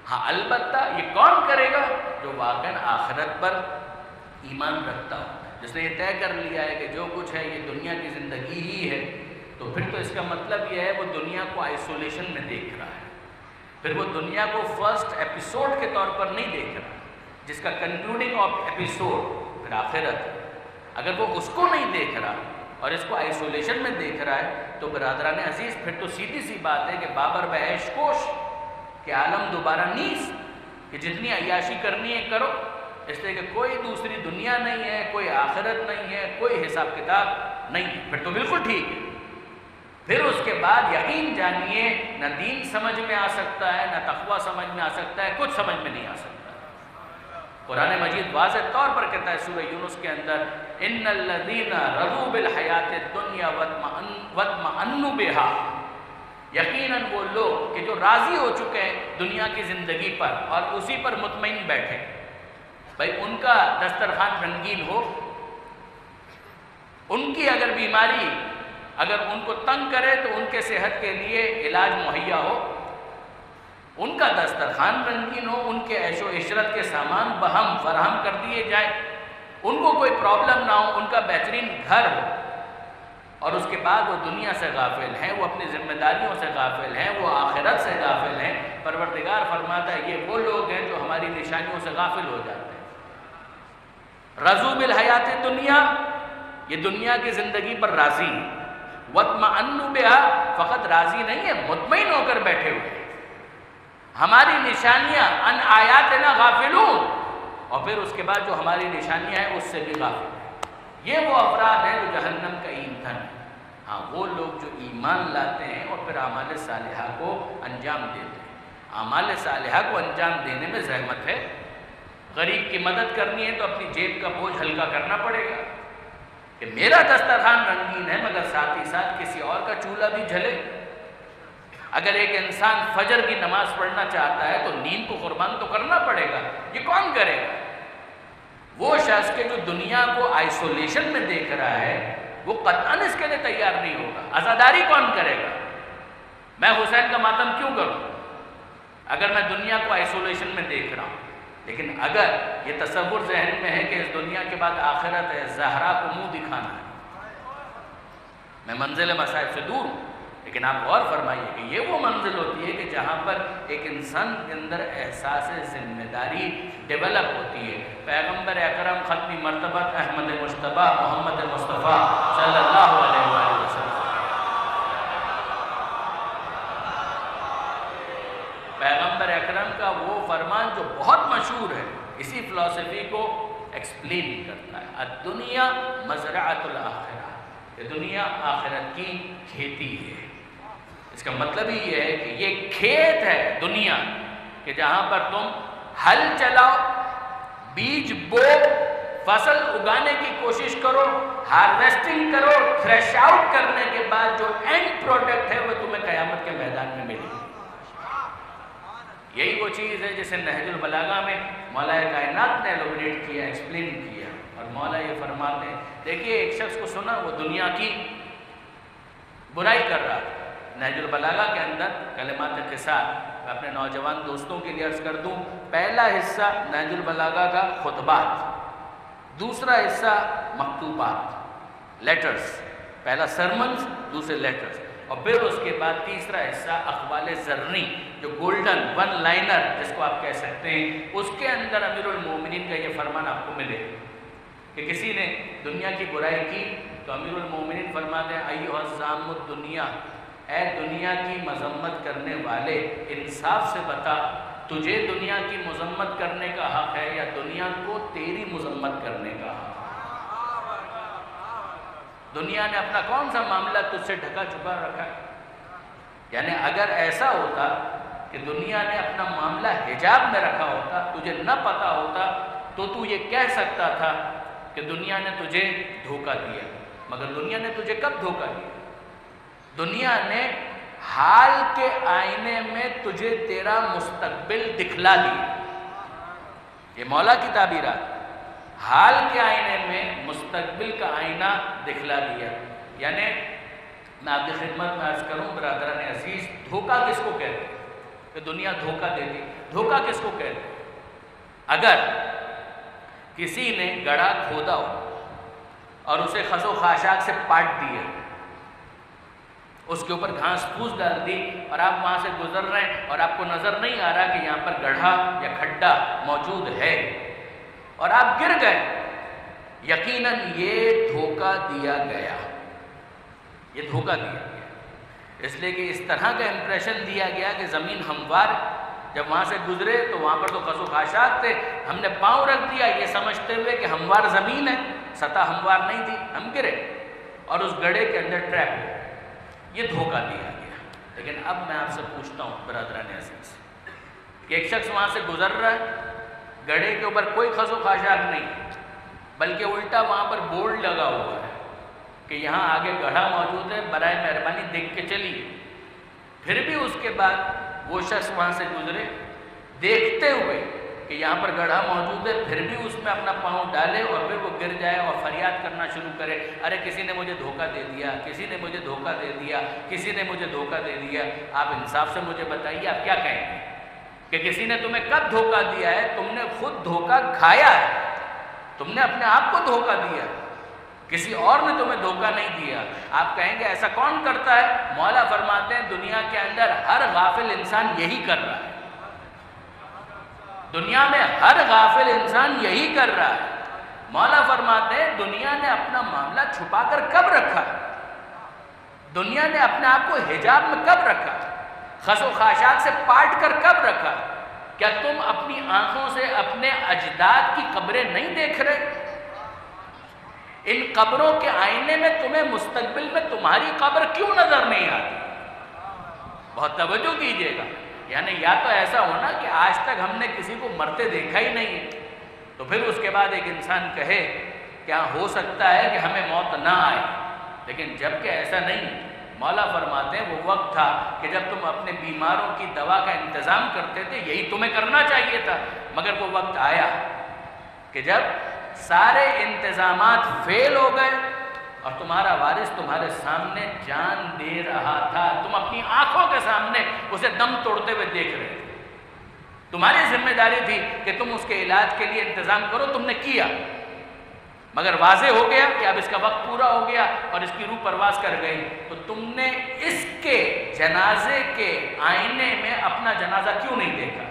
ہاں البتہ یہ کون کرے گا؟ جو واقعاً آخرت پر ایمان رکھتا ہو، جس نے یہ طے کر لیا ہے کہ جو کچھ ہے یہ دنیا کی زندگی ہی ہے، تو پھر تو اس کا مطلب یہ ہے وہ دنیا کو آئسولیشن میں دیکھ رہا ہے، پھر وہ دنیا کو فرسٹ ایپیسوڈ کے طور پر نہیں دیکھ رہا، جس کا کنکلوڈنگ ایپیسوڈ پھر آخرت ہے۔ اگر وہ اس کو نہیں دیکھ رہا اور اس کو آئسولیشن میں دیکھ رہا ہے تو برادران عزیز پھر تو سیدھی سی بات ہے کہ بابر بہش کوش کہ عالم دوبارہ نیس، کہ جتنی عیاشی کرنی ہے کرو، اس لیے کہ کوئی دوسری دنیا نہیں ہے، کوئی آخرت نہیں ہے، کوئی حساب کتاب نہیں ہے، پھر تو بالکل ٹھیک ہے۔ پھر اس کے بعد یقین جانیے نہ دین سمجھ میں آ سکتا ہے، نہ تقوی سمجھ میں آ سکتا ہے، کچھ سمجھ میں نہیں آ سکتا۔ قرآن مجید واضح طور پر کہتا ہے سورہ یونس کے اندر، ان الذین رضوا بالحیات الدنیا واطمأنوا بها، یقیناً وہ لوگ کہ جو راضی ہو چکے ہیں دنیا کی زندگی پر اور اسی پر مطمئن بیٹھے، بھائی ان کا دسترخوان رنگین ہو، ان کی اگر بیماری اگر ان کو تنگ کرے تو ان کے صحت کے لیے علاج مہیا ہو، ان کا دسترخوان رنگین ہو، ان کے عیش و عشرت کے سامان بہم فراہم کر دیے جائیں، ان کو کوئی پرابلم نہ ہو، ان کا بہترین گھر ہو، اور اس کے بعد وہ دنیا سے غافل ہیں، وہ اپنی ذمہ داریوں سے غافل ہیں، وہ آخرت سے غافل ہیں۔ پروردگار فرماتا ہے یہ وہ لوگ ہیں جو ہماری نشانیوں سے غافل ہو جاتے ہیں۔ رضوا بالحیات الدنیا، یہ دنیا کی زندگی پر راضی ہیں، واطمأنوا بها، فقط راضی نہیں ہے، مطمئن ہو کر بیٹھے ہوئے ہیں۔ ہماری نشانیاں ان آیاتنا غافلون، اور پھر اس کے بعد جو ہماری نشانیاں ہیں اس سے بھی غافل ہیں۔ یہ وہ افراد ہیں جو جہنم کا ایندھن ہے۔ ہاں وہ لوگ جو ایمان لاتے ہیں اور پھر اعمال صالحہ کو انجام دیتے ہیں۔ اعمال صالحہ کو انجام دینے میں زحمت ہے، غریب کی مدد کرنی ہے تو اپنی جیب کا بوجھ ہلکا کرنا پڑے گا، کہ میرا دسترخوان رنگین ہے مگر ساتھ ہی ساتھ کسی اور کا چولہا بھی جھلے۔ اگر ایک انسان فجر کی نماز پڑھنا چاہتا ہے تو نیند کو قربان تو کرنا پڑے گا، یہ کون کرے گا؟ وہ شخص کے جو دنیا کو آئسولیشن میں دیکھ رہا ہے وہ قطعاً اس کے لیے تیار نہیں ہوگا۔ عزاداری کون کرے گا؟ میں حسین کا ماتم کیوں کروں اگر میں دنیا کو آئسولیشن میں دیکھ رہا ہوں؟ لیکن اگر یہ تصور ذہن میں ہے کہ اس دنیا کے بعد آخرت ہے، زہرا کو منہ دکھانا ہے، میں منزل مصائب سے دور ہوں، لیکن آپ غور فرمائیے کہ یہ وہ منزل ہوتی ہے کہ جہاں پر ایک انسان کے اندر احساس ذمہ داری ڈیولپ ہوتی ہے۔ پیغمبر اکرم ختمی مرتبت احمد مجتبی محمد مصطفیٰ صلی اللہ علیہ وآلہ وسلم، پیغمبر اکرم کا وہ فرمان جو بہت مشہور ہے اسی فلسفی کو ایکسپلین کرتا ہے، الدنیا مزرعۃ الآخرہ، یہ دنیا آخرت کی کھیتی ہے۔ اس کا مطلب ہی یہ ہے کہ یہ کھیت ہے دنیا، کہ جہاں پر تم ہل چلاؤ، بیج بو، فصل اگانے کی کوشش کرو، ہارویسٹنگ کرو، تھریش آؤٹ کرنے کے بعد جو اینڈ پروڈکٹ ہے وہ تمہیں قیامت کے میدان میں ملے گی۔ یہی وہ چیز ہے جسے نہج البلاغہ میں مولا کائنات نے ایلوبریٹ کیا، ایکسپلین کیا، اور مولا یہ فرماتے ہیں دیکھیے ایک شخص کو سنا وہ دنیا کی برائی کر رہا تھا۔ نہج البلاغہ کے اندر کلمات قصار، میں اپنے نوجوان دوستوں کے لیے عرض کر دوں، پہلا حصہ نہج البلاغہ کا خطبات، دوسرا حصہ مکتوبات، لیٹرز، پہلا سرمنز، دوسرے لیٹرز، اور پھر اس کے بعد تیسرا حصہ اقوال زرنی، جو گولڈن ون لائنر جس کو آپ کہہ سکتے ہیں، اس کے اندر امیر المومنین کا یہ فرمان آپ کو ملے کہ کسی نے دنیا کی برائی کی تو امیر المومنین فرماتے ہیں ایھا الزام الدنیا، اے دنیا کی مذمت کرنے والے انصاف سے بتا تجھے دنیا کی مذمت کرنے کا حق ہے یا دنیا کو تیری مذمت کرنے کا حق ہے؟ دنیا نے اپنا کون سا معاملہ تجھ سے ڈھکا چھپا رکھا ہے؟ یعنی اگر ایسا ہوتا کہ دنیا نے اپنا معاملہ حجاب میں رکھا ہوتا، تجھے نہ پتا ہوتا تو یہ کہہ سکتا تھا کہ دنیا نے تجھے دھوکہ دیا، مگر دنیا نے تجھے کب دھوکہ دیا؟ دنیا نے حال کے آئینے میں تجھے تیرا مستقبل دکھلا دیا۔ یہ مولا کی تعبیرات، حال کے آئینے میں مستقبل کا آئینہ دکھلا دیا۔ یعنی میں آپ کی خدمت میں عرض کروں برادران عزیز، دھوکہ کس کو کہتے ہیں کہ دنیا دھوکہ دیتی؟ دھوکہ کس کو کہتے ہیں؟ اگر کسی نے گڑھا کھودا ہو اور اسے خس و خاشاک سے پاٹ دیا، اس کے اوپر گھاس پھوس ڈال دی، اور آپ وہاں سے گزر رہے ہیں اور آپ کو نظر نہیں آ رہا کہ یہاں پر گڑھا یا کھڈا موجود ہے، اور آپ گر گئے، یقیناً یہ دھوکہ دیا گیا، یہ دھوکہ دیا گیا، اس لیے کہ اس طرح کا امپریشن دیا گیا کہ زمین ہموار، جب وہاں سے گزرے تو وہاں پر تو خس و خاشاک تھے، ہم نے پاؤں رکھ دیا یہ سمجھتے ہوئے کہ ہموار زمین ہے، سطح ہموار نہیں تھی، ہم گرے اور اس گڑھے کے اندر ٹریپ ہو، یہ دھوکہ دیا گیا۔ لیکن اب میں آپ سے پوچھتا ہوں برادران عزیز کہ ایک شخص وہاں سے گزر رہا ہے، گڑھے کے اوپر کوئی خس و خاشاک نہیں، بلکہ الٹا وہاں پر بورڈ لگا ہوا ہے کہ یہاں آگے گڑھا موجود ہے، برائے مہربانی دیکھ کے چلیے، پھر بھی اس کے بعد وہ شخص وہاں سے گزرے دیکھتے ہوئے کہ یہاں پر گڑھا موجود ہے، پھر بھی اس میں اپنا پاؤں ڈالے اور پھر وہ گر جائے اور فریاد کرنا شروع کرے، ارے کسی نے مجھے دھوکہ دے دیا، کسی نے مجھے دھوکہ دے دیا، کسی نے مجھے دھوکہ دے دیا۔ آپ انصاف سے مجھے بتائیے آپ کیا کہیں گے کہ کسی نے تمہیں کب دھوکہ دیا ہے؟ تم نے خود دھوکہ کھایا ہے، تم نے اپنے آپ کو دھوکہ دیا، کسی اور نے تمہیں دھوکہ نہیں دیا۔ آپ کہیں گے ایسا کون کرتا ہے؟ مولا فرماتے ہیں دنیا کے اندر ہر غافل انسان یہی کر رہا ہے، دنیا میں ہر غافل انسان یہی کر رہا ہے۔ مولا فرماتے ہیں دنیا نے اپنا معاملہ چھپا کر کب رکھا، دنیا نے اپنے آپ کو حجاب میں کب رکھا، خس و خاشاک سے پاٹ کر کب رکھا؟ کیا تم اپنی آنکھوں سے اپنے اجداد کی قبریں نہیں دیکھ رہے؟ ان قبروں کے آئینے میں تمہیں مستقبل میں تمہاری قبر کیوں نظر نہیں آتی؟ بہت توجہ کیجئے گا، یعنی یا تو ایسا ہونا کہ آج تک ہم نے کسی کو مرتے دیکھا ہی نہیں ہے، تو پھر اس کے بعد ایک انسان کہے کیا ہو سکتا ہے کہ ہمیں موت نہ آئے، لیکن جبکہ ایسا نہیں۔ مولا فرماتے ہیں وہ وقت تھا کہ جب تم اپنے بیماروں کی دوا کا انتظام کرتے تھے، یہی تمہیں کرنا چاہیے تھا، مگر وہ وقت آیا کہ جب سارے انتظامات فیل ہو گئے اور تمہارا وارث تمہارے سامنے جان دے رہا تھا، تم اپنی آنکھوں کے سامنے اسے دم توڑتے ہوئے دیکھ رہے تھے، تمہاری ذمہ داری تھی کہ تم اس کے علاج کے لیے انتظام کرو، تم نے کیا، مگر واضح ہو گیا کہ اب اس کا وقت پورا ہو گیا اور اس کی روح پرواز کر گئی، تو تم نے اس کے جنازے کے آئینے میں اپنا جنازہ کیوں نہیں دیکھا؟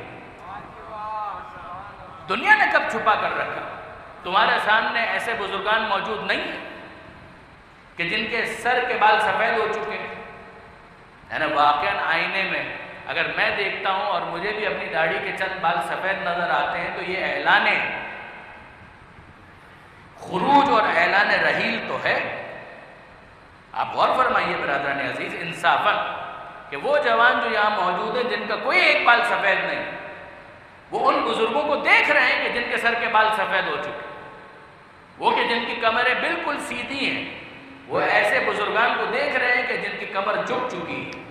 دنیا نے کب چھپا کر رکھا؟ تمہارے سامنے ایسے بزرگان موجود نہیں ہیں کہ جن کے سر کے بال سفید ہو چکے ہیں؟ یعنی واقعاً آئینے میں اگر میں دیکھتا ہوں اور مجھے بھی اپنی داڑھی کے چند بال سفید نظر آتے ہیں تو یہ اعلان خروج اور اعلان رحیل تو ہے۔ آپ غور فرمائیے برادران عزیز انصافاً کہ وہ جوان جو یہاں موجود ہیں جن کا کوئی ایک بال سفید نہیں، وہ ان بزرگوں کو دیکھ رہے ہیں کہ جن کے سر کے بال سفید ہو چکے، وہ کہ جن کی کمریں بالکل سیدھی ہیں، وہ ایسے بزرگان کو دیکھ رہے ہیں کہ جن کی کمر جھک چکی ہے،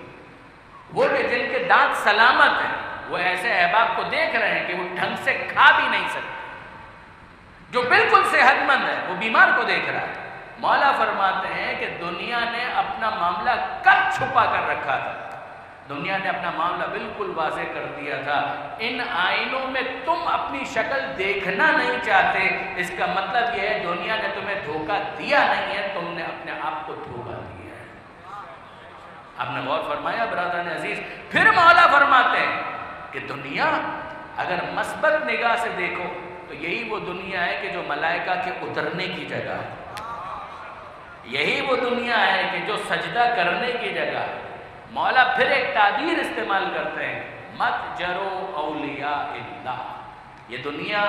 وہ کہ جن کے دانت سلامت ہیں، وہ ایسے احباب کو دیکھ رہے ہیں کہ وہ ڈھنگ سے کھا بھی نہیں سکتے، جو بالکل صحت مند ہے وہ بیمار کو دیکھ رہا ہے۔ مولا فرماتے ہیں کہ دنیا نے اپنا معاملہ کب چھپا کر رکھا تھا؟ دنیا نے اپنا معاملہ بالکل واضح کر دیا تھا۔ ان آئینوں میں تم اپنی شکل دیکھنا نہیں چاہتے، اس کا مطلب یہ ہے دنیا نے تمہیں دھوکہ دیا نہیں ہے، تم نے اپنے آپ کو دھوکہ دیا ہے۔ آپ نے غور فرمایا برادران عزیز؟ پھر مولا فرماتے ہیں کہ دنیا اگر مثبت نگاہ سے دیکھو تو یہی وہ دنیا ہے کہ جو ملائکہ کے اترنے کی جگہ ہے، یہی وہ دنیا ہے کہ جو سجدہ کرنے کی جگہ ہے۔ مولا پھر ایک تعبیر استعمال کرتے ہیں، مت جرو اولیاء اللہ، یہ دنیا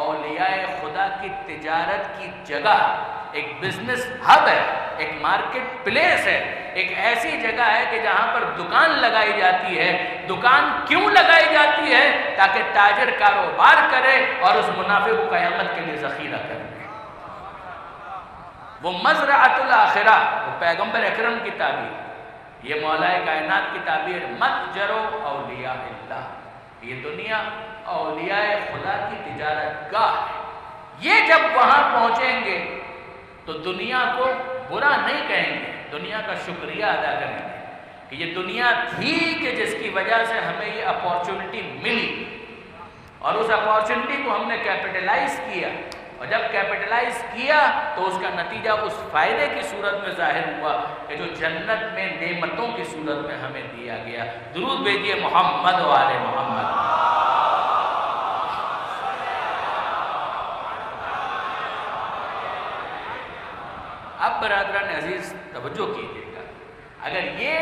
اولیاء خدا کی تجارت کی جگہ، ایک بزنس ہب ہے، ایک مارکیٹ پلیس ہے، ایک ایسی جگہ ہے کہ جہاں پر دکان لگائی جاتی ہے۔ دکان کیوں لگائی جاتی ہے؟ تاکہ تاجر کاروبار کرے اور اس منافع کو قیامت کے لیے ذخیرہ کرے۔ وہ مزرعۃ الآخرہ، وہ پیغمبر اکرم کی تعبیر، یہ مولا کائنات کی تعبیر، متجر اولیاء اللہ، یہ دنیا اولیاء خدا کی تجارت گاہ ہے۔ یہ جب وہاں پہنچیں گے تو دنیا کو برا نہیں کہیں گے، دنیا کا شکریہ ادا کریں گے کہ یہ دنیا تھی کہ جس کی وجہ سے ہمیں یہ اپورچونٹی ملی، اور اس اپورچونٹی کو ہم نے کیپٹلائز کیا، اور جب کیپٹلائز کیا تو اس کا نتیجہ اس فائدے کی صورت میں ظاہر ہوا کہ جو جنت میں نعمتوں کی صورت میں ہمیں دیا گیا۔ درود بھیجیے محمد و آل محمد۔ اب برادران عزیز توجہ کیجیے گا، اگر یہ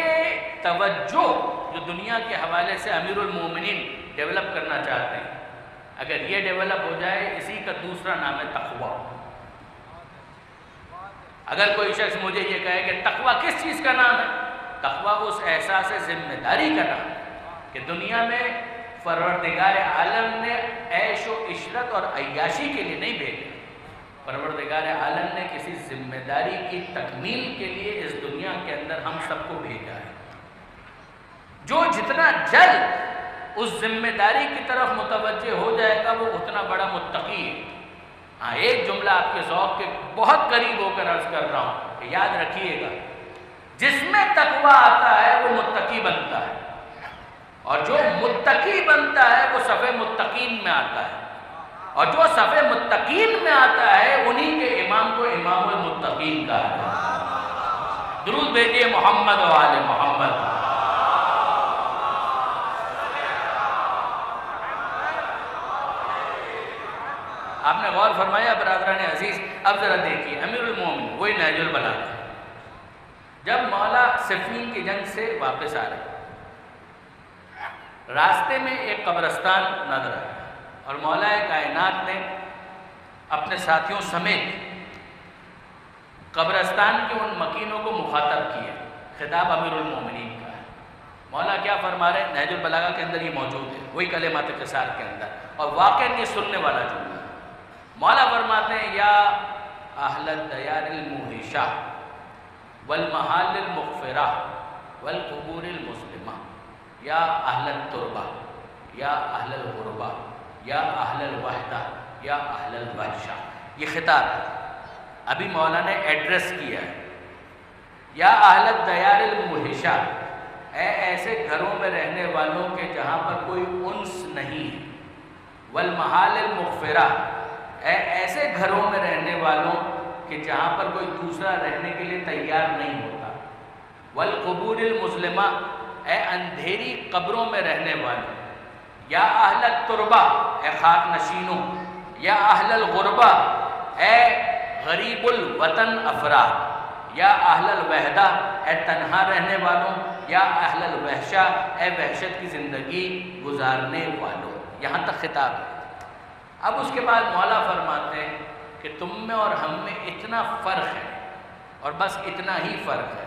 توجہ جو دنیا کے حوالے سے امیر المومنین ڈیولپ کرنا چاہتے ہیں، اگر یہ ڈیولپ ہو جائے، اسی کا دوسرا نام ہے تقوی۔ اگر کوئی شخص مجھے یہ کہے کہ تقوی کس چیز کا نام ہے، تقوی اس احساس ذمہ داری کا نام ہے کہ دنیا میں پروردگار عالم نے عیش و عشرت اور عیاشی کے لیے نہیں بھیجا، پروردگار عالم نے کسی ذمہ داری کی تکمیل کے لیے اس دنیا کے اندر ہم سب کو بھیجا ہے۔ جو جتنا جلد اس ذمہ داری کی طرف متوجہ ہو جائے گا وہ اتنا بڑا متقی ہے۔ ہاں، ایک جملہ آپ کے ذوق کے بہت قریب ہو کر عرض کر رہا ہوں کہ یاد رکھیے گا، جس میں تقوی آتا ہے وہ متقی بنتا ہے، اور جو متقی بنتا ہے وہ صف متقین میں آتا ہے، اور جو صف متقین میں آتا ہے انہی کے امام کو امام المتقین کہا ہے۔ درود بھیجیے محمد و آل محمد۔ آپ نے غور فرمایا برادران عزیز؟ اب ذرا دیکھیے، امیر المومن وہی نہج البلاغہ، جب مولا صفین کی جنگ سے واپس آ رہے، راستے میں ایک قبرستان نظر آیا، اور مولا کائنات نے اپنے ساتھیوں سمیت قبرستان کے ان مکینوں کو مخاطب کیا۔ خطاب امیر المومنین کا ہے۔ مولا کیا فرما رہے ہیں؟ نہج البلاغہ کے اندر یہ موجود ہے، وہی کلمات قصار کے اندر، اور واقعاً یہ سننے والا جملہ۔ مولا فرماتے ہیں، یا اہل الدیار الموحشہ والمحال المغفرہ والقبور المسلمہ، یا اہل التربہ، یا اہل الغربہ، یا اہل الوحدہ، یا اہل الوحشہ۔ یہ خطاب ہے، ابھی مولا نے ایڈریس کیا ہے۔ یا اہل الدیار الموحشہ، اے ایسے گھروں میں رہنے والوں کے جہاں پر کوئی انس نہیں ہے، والمحال المغفرہ، اے ایسے گھروں میں رہنے والوں کہ جہاں پر کوئی دوسرا رہنے کے لیے تیار نہیں ہوتا، والقبور المظلمہ، اے اندھیری قبروں میں رہنے والوں، یا اہل التربہ، اے خاک نشینوں، یا اہل الغربہ، اے غریب الوطن افراد، یا اہل الوحدہ، اے تنہا رہنے والوں، یا اہل الوحشہ، اے وحشت کی زندگی گزارنے والوں۔ یہاں تک خطاب ہے۔ اب اس کے بعد مولا فرماتے ہیں کہ تم میں اور ہم میں اتنا فرق ہے، اور بس اتنا ہی فرق ہے،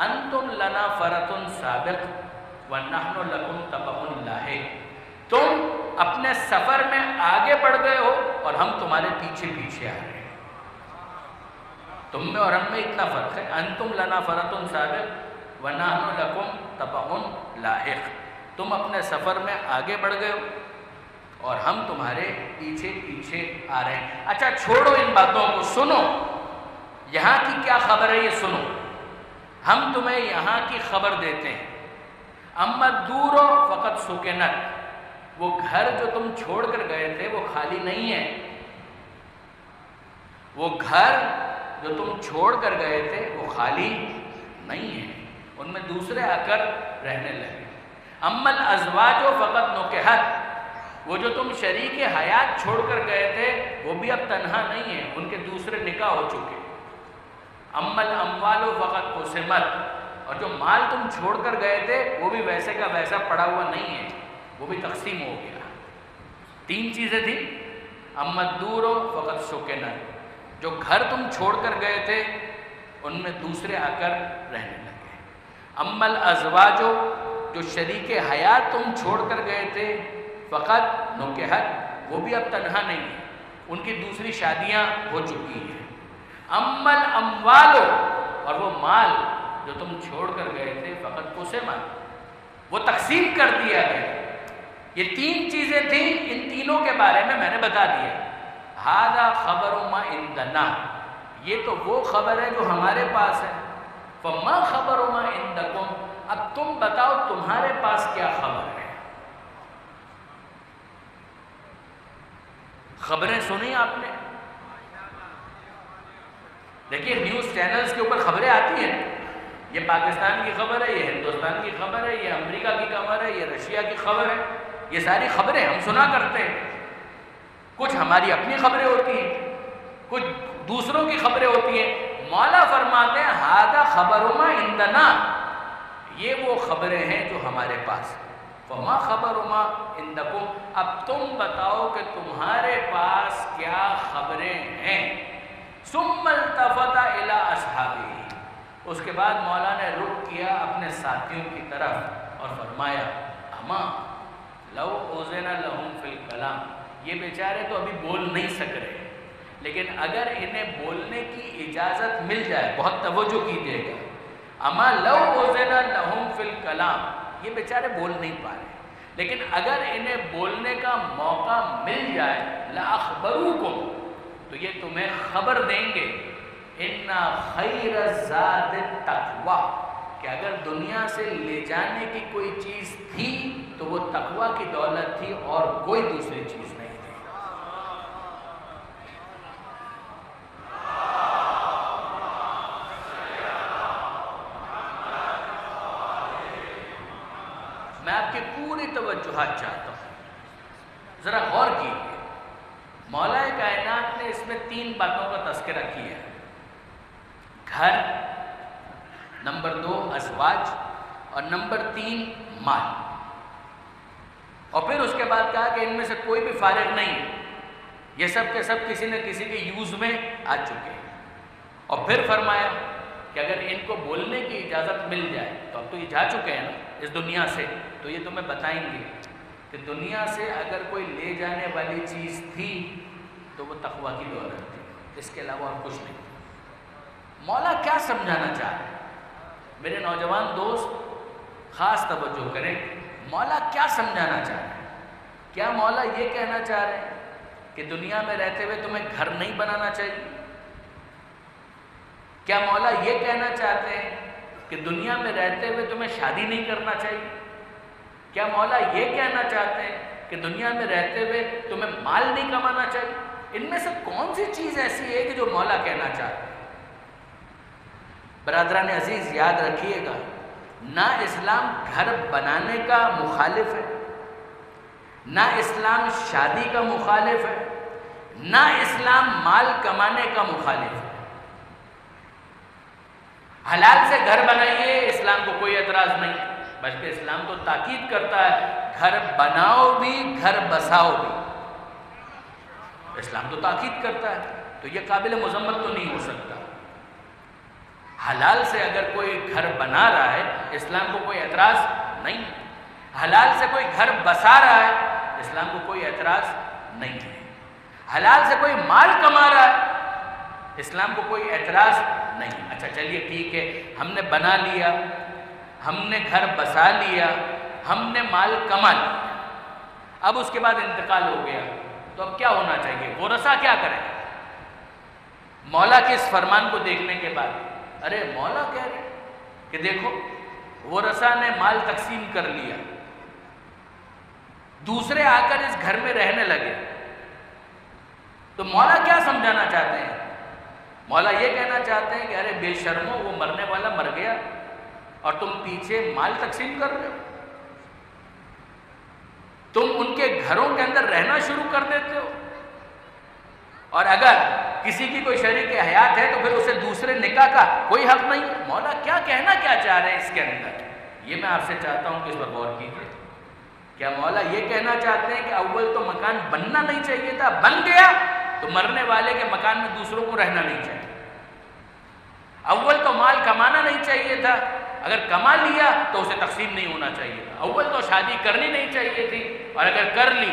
انتم لنا فرط سابق ونحن لکم تبع لاحق، تم اپنے سفر میں آگے بڑھ گئے ہو اور ہم تمہارے پیچھے پیچھے آ رہے ہیں۔ تم میں اور ہم میں اتنا فرق ہے، انتم لنا فرط سابق ونحن لکم تبع لاحق، تم اپنے سفر میں آگے بڑھ گئے ہو اور ہم تمہارے پیچھے پیچھے آ رہے ہیں۔ اچھا چھوڑو ان باتوں کو، سنو یہاں کی کیا خبر ہے، یہ سنو۔ ہم تمہیں یہاں کی خبر دیتے ہیں۔ اما الدور فقط سکنت، وہ گھر جو تم چھوڑ کر گئے تھے وہ خالی نہیں ہے، وہ گھر جو تم چھوڑ کر گئے تھے وہ خالی نہیں ہے، ان میں دوسرے آ کر رہنے لگے۔ اما الازواج فقط نکحت، وہ جو تم شریک حیات چھوڑ کر گئے تھے وہ بھی اب تنہا نہیں ہیں، ان کے دوسرے نکاح ہو چکے۔ اما الاموال فقط قسمت، اور جو مال تم چھوڑ کر گئے تھے وہ بھی ویسے کا ویسا پڑا ہوا نہیں ہے، وہ بھی تقسیم ہو گیا۔ 3 چیزیں تھیں. اما الدور فقد سکنا، جو گھر تم چھوڑ کر گئے تھے ان میں دوسرے آ کر رہنے لگے. اما الازواج، جو شریک حیات تم چھوڑ کر گئے تھے فقط نکحت، وہ بھی اب تنہا نہیں ہے، ان کی دوسری شادیاں ہو چکی ہیں. اما الاموال، اور وہ مال جو تم چھوڑ کر گئے تھے فقط قسمت، وہ تقسیم کر دیا گیا. یہ 3 چیزیں تھیں، ان تینوں کے بارے میں نے بتا دیا. ھذا خبر ما عندنا، یہ تو وہ خبر ہے جو ہمارے پاس ہے. فما خبر ما عندکم، اب تم بتاؤ تمہارے پاس کیا خبر ہے. خبریں سنی آپ نے؟ دیکھیے نیوز چینلز کے اوپر خبریں آتی ہیں، یہ پاکستان کی خبر ہے، یہ ہندوستان کی خبر ہے، یہ امریکہ کی خبر ہے، یہ رشیا کی خبر ہے. یہ ساری خبریں ہم سنا کرتے ہیں. کچھ ہماری اپنی خبریں ہوتی ہیں، کچھ دوسروں کی خبریں ہوتی ہیں. مولا فرماتے ہیں ھذا خبر ما عندنا، یہ وہ خبریں ہیں جو ہمارے پاس ہیں. فما خبر ما عندکم، اب تم بتاؤ کہ تمہارے پاس کیا خبریں ہیں. ثم التفت الی اصحابہ، اس کے بعد مولا نے رخ کیا اپنے ساتھیوں کی طرف اور فرمایا اما لو اذن لہم فی الکلام، یہ بیچارے تو ابھی بول نہیں سک رہے، لیکن اگر انہیں بولنے کی اجازت مل جائے، بہت توجہ کیجیے گا، اما لو اذن لہم فی الکلام، یہ بیچارے بول نہیں پا رہے، لیکن اگر انہیں بولنے کا موقع مل جائے لاخبروکم، تو یہ تمہیں خبر دیں گے ان خیر الزاد التقوی، کہ اگر دنیا سے لے جانے کی کوئی چیز تھی تو وہ تقوی کی دولت تھی اور کوئی دوسری چیز نہیں تھی. میں آپ کی پوری توجہات چاہتا ہوں، ذرا غور کیجیے. مولا کائنات نے اس میں 3 باتوں کا تذکرہ کیا ہے. گھر، نمبر 2 ازواج، اور نمبر 3 مال. اور پھر اس کے بعد کہا کہ ان میں سے کوئی بھی فارغ نہیں ہے، یہ سب کے سب کسی نہ کسی کے یوز میں آ چکے ہیں. اور پھر فرمایا کہ اگر ان کو بولنے کی اجازت مل جائے، تو اب تو یہ جا چکے ہیں نا اس دنیا سے، تو یہ تمہیں بتائیں گے کہ دنیا سے اگر کوئی لے جانے والی چیز تھی تو وہ تقوی کی دولت تھی، اس کے علاوہ اور کچھ نہیں. مولا کیا سمجھانا چاہ رہے ہیں؟ میرے نوجوان دوست خاص توجہ کریں. مولا کیا سمجھانا چاہ رہے ہیں؟ کیا مولا یہ کہنا چاہ رہے ہیں کہ دنیا میں رہتے ہوئے تمہیں گھر نہیں بنانا چاہیے؟ کیا مولا یہ کہنا چاہتے ہیں کہ دنیا میں رہتے ہوئے تمہیں شادی نہیں کرنا چاہیے؟ کیا مولا یہ کہنا چاہتے ہیں کہ دنیا میں رہتے ہوئے تمہیں مال نہیں کمانا چاہیے؟ ان میں سے کون سی چیز ایسی ہے کہ جو مولا کہنا چاہتے ہیں؟ برادران عزیز یاد رکھیے گا، نہ اسلام گھر بنانے کا مخالف ہے، نہ اسلام شادی کا مخالف ہے، نہ اسلام مال کمانے کا مخالف ہے. حلال سے گھر بنائیے، اسلام کو کوئی اعتراض نہیں، بلکہ اسلام تو تاکید کرتا ہے گھر بناؤ بھی گھر بساؤ بھی. اسلام تو تاکید کرتا ہے، تو یہ قابل مذمت تو نہیں ہو سکتا. حلال سے اگر کوئی گھر بنا رہا ہے، اسلام کو کوئی اعتراض نہیں. حلال سے کوئی گھر بسا رہا ہے، اسلام کو کوئی اعتراض نہیں ہے. حلال سے کوئی مال کما رہا ہے، اسلام کو کوئی اعتراض نہیں. اچھا چلیے ٹھیک ہے، ہم نے بنا لیا، ہم نے گھر بسا لیا، ہم نے مال کما لیا، اب اس کے بعد انتقال ہو گیا، تو اب کیا ہونا چاہیے؟ ورثہ کیا کریں؟ مولا کے اس فرمان کو دیکھنے کے بعد، ارے مولا کہہ رہے کہ دیکھو ورثہ نے مال تقسیم کر لیا، دوسرے آ کر اس گھر میں رہنے لگے، تو مولا کیا سمجھانا چاہتے ہیں؟ مولا یہ کہنا چاہتے ہیں کہ ارے بے شرمو، وہ مرنے والا مر گیا اور تم پیچھے مال تقسیم کر رہے ہو، تم ان کے گھروں کے اندر رہنا شروع کر دیتے ہو، اور اگر کسی کی کوئی شریک حیات ہے تو پھر اسے دوسرے نکاح کا کوئی حق نہیں. مولا کیا کہنا کیا چاہ رہے ہیں اس کے اندر؟ یہ میں آپ سے چاہتا ہوں کہ اس پر غور کیجیے. کیا مولا یہ کہنا چاہتے ہیں کہ اول تو مکان بننا نہیں چاہیے تھا، بن گیا تو مرنے والے کے مکان میں دوسروں کو رہنا نہیں چاہیے؟ اول تو مال کمانا نہیں چاہیے تھا، اگر کما لیا تو اسے تقسیم نہیں ہونا چاہیے تھا۔ اول تو شادی کرنی نہیں چاہیے تھی، اور اگر کر لی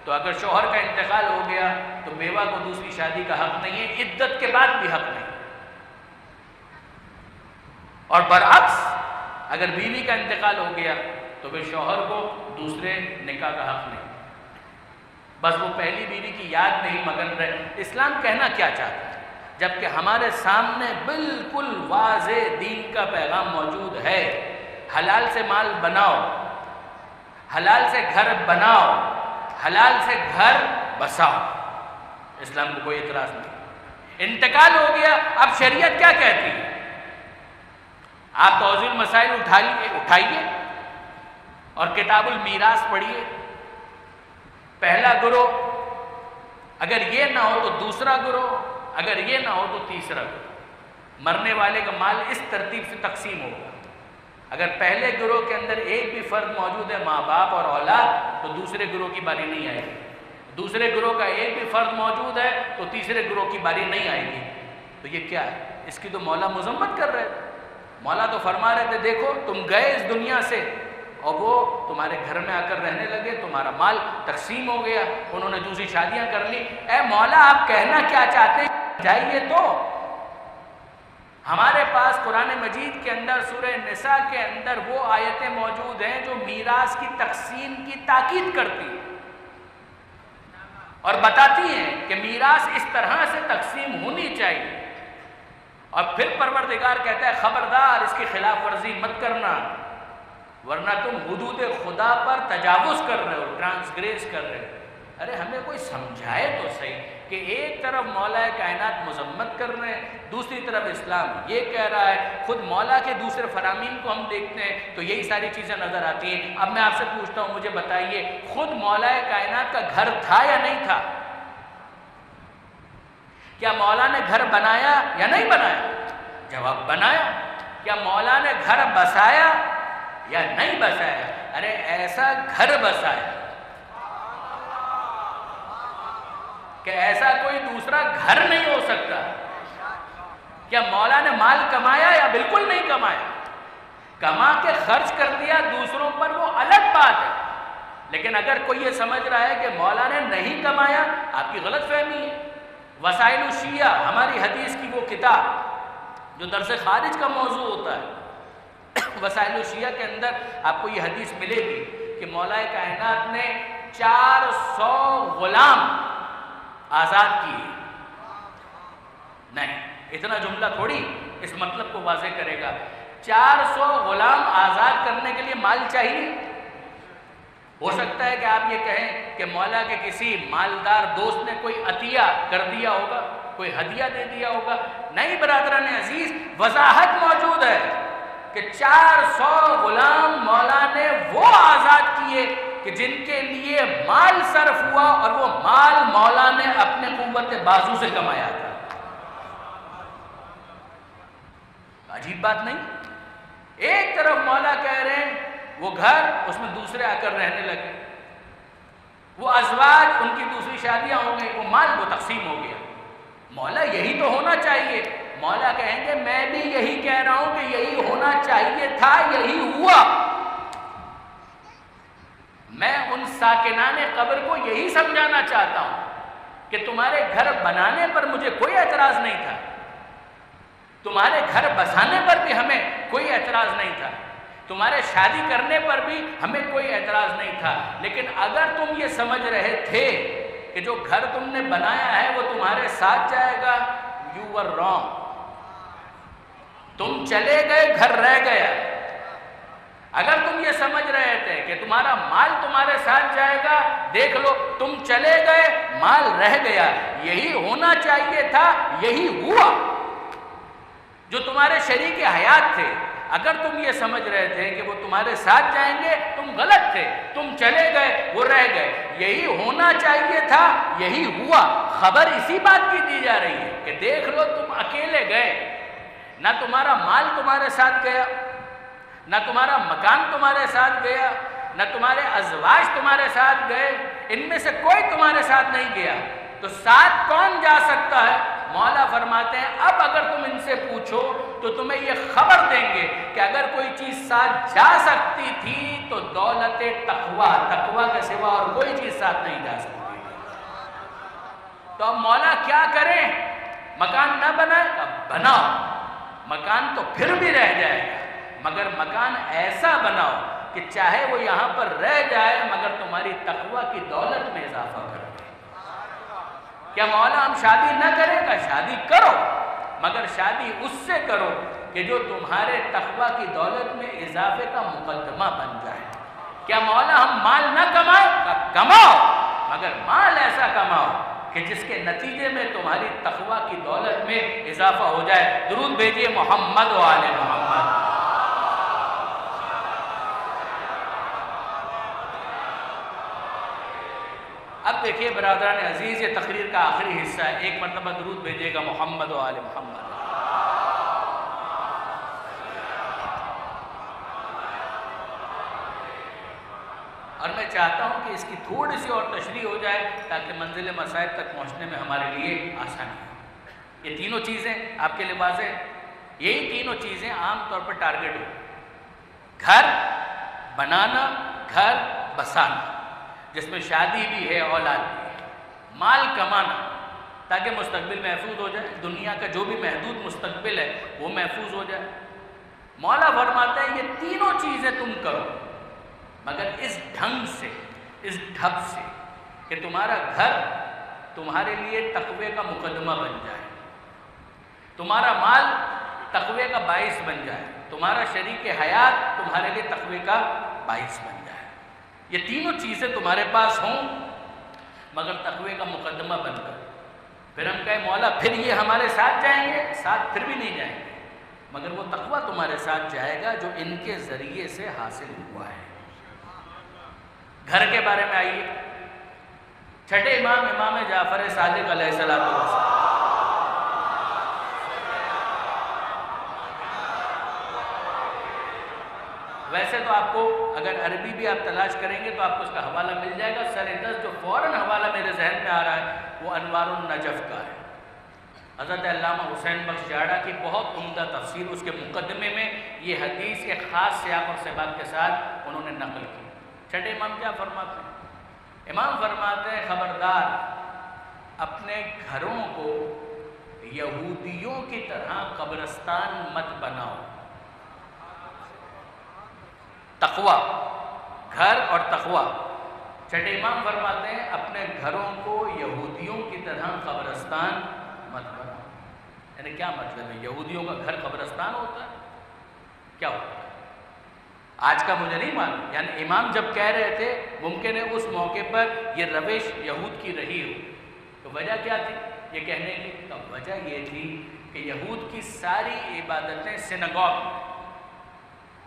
تو اگر شوہر کا انتقال ہو گیا تو بیوہ کو دوسری شادی کا حق نہیں ہے، عدت کے بعد بھی حق نہیں۔ اور برعکس اگر بیوی کا انتقال ہو گیا تو پھر شوہر کو دوسرے نکاح کا حق نہیں، بس وہ پہلی بیوی کی یاد نہیں مگن رہے۔ اسلام کہنا کیا چاہتا ہے؟ جبکہ ہمارے سامنے بالکل واضح دین کا پیغام موجود ہے، حلال سے مال بناؤ، حلال سے گھر بناؤ، حلال سے گھر بساؤ، اسلام کو کوئی اعتراض نہیں۔ انتقال ہو گیا، اب شریعت کیا کہتی ہے؟ آپ توضیح المسائل اٹھائیے اور کتاب المیراث پڑھیے۔ پہلا گروہ، اگر یہ نہ ہو تو دوسرا گروہ، اگر یہ نہ ہو تو تیسرا گروہ۔ مرنے والے کا مال اس ترتیب سے تقسیم ہوگا۔ اگر پہلے گروہ کے اندر ایک بھی فرد موجود ہے، ماں باپ اور اولاد، تو دوسرے گروہ کی باری نہیں آئے گی۔ دوسرے گروہ کا ایک بھی فرد موجود ہے تو تیسرے گروہ کی باری نہیں آئے گی۔ تو یہ کیا ہے؟ اس کی تو مولا مذمت کر رہے تھے۔ مولا تو فرما رہے تھے دیکھو تم گئے اس دنیا سے اور وہ تمہارے گھر میں آ کر رہنے لگے، تمہارا مال تقسیم ہو گیا، انہوں نے دوسری شادیاں کر لی۔ اے مولا آپ کہنا کیا چاہتے ہیں؟ جائیے تو ہمارے پاس قرآن مجید کے اندر سورہ نساء کے اندر وہ آیتیں موجود ہیں جو میراث کی تقسیم کی تاکید کرتی ہیں اور بتاتی ہیں کہ میراث اس طرح سے تقسیم ہونی چاہیے۔ اور پھر پروردگار کہتا ہے خبردار اس کی خلاف ورزی مت کرنا، ورنہ تم حدود خدا پر تجاوز کر رہے ہو، ٹرانسگریس کر رہے ہو۔ ارے ہمیں کوئی سمجھائے تو صحیح کہ ایک طرف مولا کائنات مذمت کر رہے ہیں، دوسری طرف اسلام یہ کہہ رہا ہے۔ خود مولا کے دوسرے فرامین کو ہم دیکھتے ہیں تو یہی ساری چیزیں نظر آتی ہیں۔ اب میں آپ سے پوچھتا ہوں، مجھے بتائیے خود مولا کائنات کا گھر تھا یا نہیں تھا؟ کیا مولا نے گھر بنایا یا نہیں بنایا؟ جواب بنایا۔ کیا مولا نے گھر بسایا یا نہیں بسایا؟ ارے ایسا گھر بسایا کہ ایسا کوئی دوسرا گھر نہیں ہو سکتا۔ کیا مولا نے مال کمایا یا بالکل نہیں کمایا؟ کما کے خرچ کر دیا دوسروں پر وہ الگ بات ہے، لیکن اگر کوئی یہ سمجھ رہا ہے کہ مولا نے نہیں کمایا، آپ کی غلط فہمی ہے۔ وسائل الشیعہ ہماری حدیث کی وہ کتاب جو درس خارج کا موضوع ہوتا ہے، وسائل الشیعہ کے اندر آپ کو یہ حدیث ملے گی کہ مولا کائنات نے 400 غلام آزاد کیے۔ نہیں، اتنا جملہ تھوڑی اس مطلب کو واضح کرے گا۔ 400 غلام آزاد کرنے کے لیے مال چاہیے؟ ہو سکتا ہے کہ آپ یہ کہیں کہ مولا کے کسی مالدار دوست نے کوئی عطیہ کر دیا ہوگا، کوئی ہدیہ دے دیا ہوگا۔ نہیں برادران عزیز، وضاحت موجود ہے کہ 400 غلام مولا نے وہ آزاد کیے کہ جن کے لیے مال صرف ہوا، اور وہ مال مولا نے اپنے قوت بازو سے کمایا تھا۔ عجیب بات نہیں؟ ایک طرف مولا کہہ رہے ہیں وہ گھر، اس میں دوسرے آ کر رہنے لگے، وہ ازواج، ان کی دوسری شادیاں ہو گئی، وہ مال وہ تقسیم ہو گیا۔ مولا یہی تو ہونا چاہیے۔ مولا کہیں گے میں بھی یہی کہہ رہا ہوں کہ یہی ہونا چاہیے تھا، یہی ہوا۔ میں ان ساکنان قبر کو یہی سمجھانا چاہتا ہوں کہ تمہارے گھر بنانے پر مجھے کوئی اعتراض نہیں تھا، تمہارے گھر بسانے پر بھی ہمیں کوئی اعتراض نہیں تھا، تمہارے شادی کرنے پر بھی ہمیں کوئی اعتراض نہیں تھا، لیکن اگر تم یہ سمجھ رہے تھے کہ جو گھر تم نے بنایا ہے وہ تمہارے ساتھ جائے گا، you were wrong۔ تم چلے گئے، گھر رہ گیا۔ اگر تم یہ سمجھ رہے تھے کہ تمہارا مال تمہارے ساتھ جائے گا، دیکھ لو تم چلے گئے، مال رہ گیا۔ یہی ہونا چاہیے تھا، یہی ہوا۔ جو تمہارے شریک حیات تھے، اگر تم یہ سمجھ رہے تھے کہ وہ تمہارے ساتھ جائیں گے، تم غلط تھے، تم چلے گئے، وہ رہ گئے۔ یہی ہونا چاہیے تھا، یہی ہوا۔ خبر اسی بات کی دی جا رہی ہے کہ دیکھ لو تم اکیلے گئے، نہ تمہارا مال تمہارے ساتھ گیا، نہ تمہارا مکان تمہارے ساتھ گیا، نہ تمہارے ازواج تمہارے ساتھ گئے، ان میں سے کوئی تمہارے ساتھ نہیں گیا، تو ساتھ کون جا سکتا ہے؟ مولا فرماتے ہیں اب اگر تم ان سے پوچھو تو تمہیں یہ خبر دیں گے کہ اگر کوئی چیز ساتھ جا سکتی تھی تو دولت تقویٰ کے سوا اور کوئی چیز ساتھ نہیں جا سکتی۔ تو اب مولا کیا کریں؟ مکان نہ بنائے؟ اب بناؤ، مکان تو پھر بھی رہ جائے گا، مگر مکان ایسا بناؤ کہ چاہے وہ یہاں پر رہ جائے مگر تمہاری تقویٰ کی دولت میں اضافہ کر دے۔ کیا مولا ہم شادی نہ کرے گا؟ شادی کرو، مگر شادی اس سے کرو کہ جو تمہارے تقویٰ کی دولت میں اضافے کا مقدمہ بن جائے۔ کیا مولا ہم مال نہ کمائے؟ کماؤ، مگر مال ایسا کماؤ کہ جس کے نتیجے میں تمہاری تقویٰ کی دولت میں اضافہ ہو جائے۔ درود بھیجیے محمد و آل محمد۔ اب دیکھیے برادران عزیز، یہ تقریر کا آخری حصہ ہے، ایک مرتبہ درود بھیجیے گا محمد و آل محمد۔ اور میں چاہتا ہوں کہ اس کی تھوڑی سی اور تشریح ہو جائے تاکہ منزل مصائب تک پہنچنے میں ہمارے لیے آسانی ہو۔ یہ تینوں چیزیں آپ کے لیے واضح ہیں، یہی تینوں چیزیں عام طور پر ٹارگٹ ہو: گھر بنانا، گھر بسانا جس میں شادی بھی ہے، اولاد بھی ہے، مال کمانا تاکہ مستقبل محفوظ ہو جائے، دنیا کا جو بھی محدود مستقبل ہے وہ محفوظ ہو جائے۔ مولا فرماتے ہیں یہ تینوں چیزیں تم کرو، مگر اس ڈھنگ سے، اس ڈھب سے کہ تمہارا گھر تمہارے لیے تقوی کا مقدمہ بن جائے، تمہارا مال تقوی کا باعث بن جائے، تمہارا شریک حیات تمہارے لیے تقوی کا باعث بن جائے۔ یہ تینوں چیزیں تمہارے پاس ہوں مگر تقوی کا مقدمہ بن کر، پھر ہم کہیں مولا پھر یہ ہمارے ساتھ جائیں گے؟ ساتھ پھر بھی نہیں جائیں گے، مگر وہ تقوی تمہارے ساتھ جائے گا جو ان کے ذریعے سے حاصل ہوا ہے۔ گھر کے بارے میں آئیے، چھٹے امام امام جعفر صادق علیہ السلام۔ ویسے تو آپ کو اگر عربی بھی آپ تلاش کریں گے تو آپ کو اس کا حوالہ مل جائے گا، سر-ے-دست جو فوراً حوالہ میرے ذہن میں آ رہا ہے وہ انوار النجف کا ہے، حضرت علامہ حسین بخش جاڑا کی بہت عمدہ تفسیر، اس کے مقدمے میں یہ حدیث ایک خاص سیاق اور سباق کے ساتھ انہوں نے نقل کی۔ چھٹے امام کیا فرماتے ہیں؟ امام فرماتے ہیں خبردار اپنے گھروں کو یہودیوں کی طرح قبرستان مت بناؤ۔ تقویٰ، گھر اور تقویٰ، چھٹے امام فرماتے ہیں اپنے گھروں کو یہودیوں کی طرح قبرستان مت بناؤ۔ یعنی کیا مطلب ہے؟ یہودیوں کا گھر قبرستان ہوتا ہے؟ کیا ہوتا ہے؟ آج کا مجھے نہیں معلوم، یعنی امام جب کہہ رہے تھے ممکن ہے اس موقع پر یہ روش یہود کی رہی ہو، تو وجہ کیا تھی یہ کہنے کی؟ تو وجہ یہ تھی کہ یہود کی ساری عبادتیں سینگوگ میں،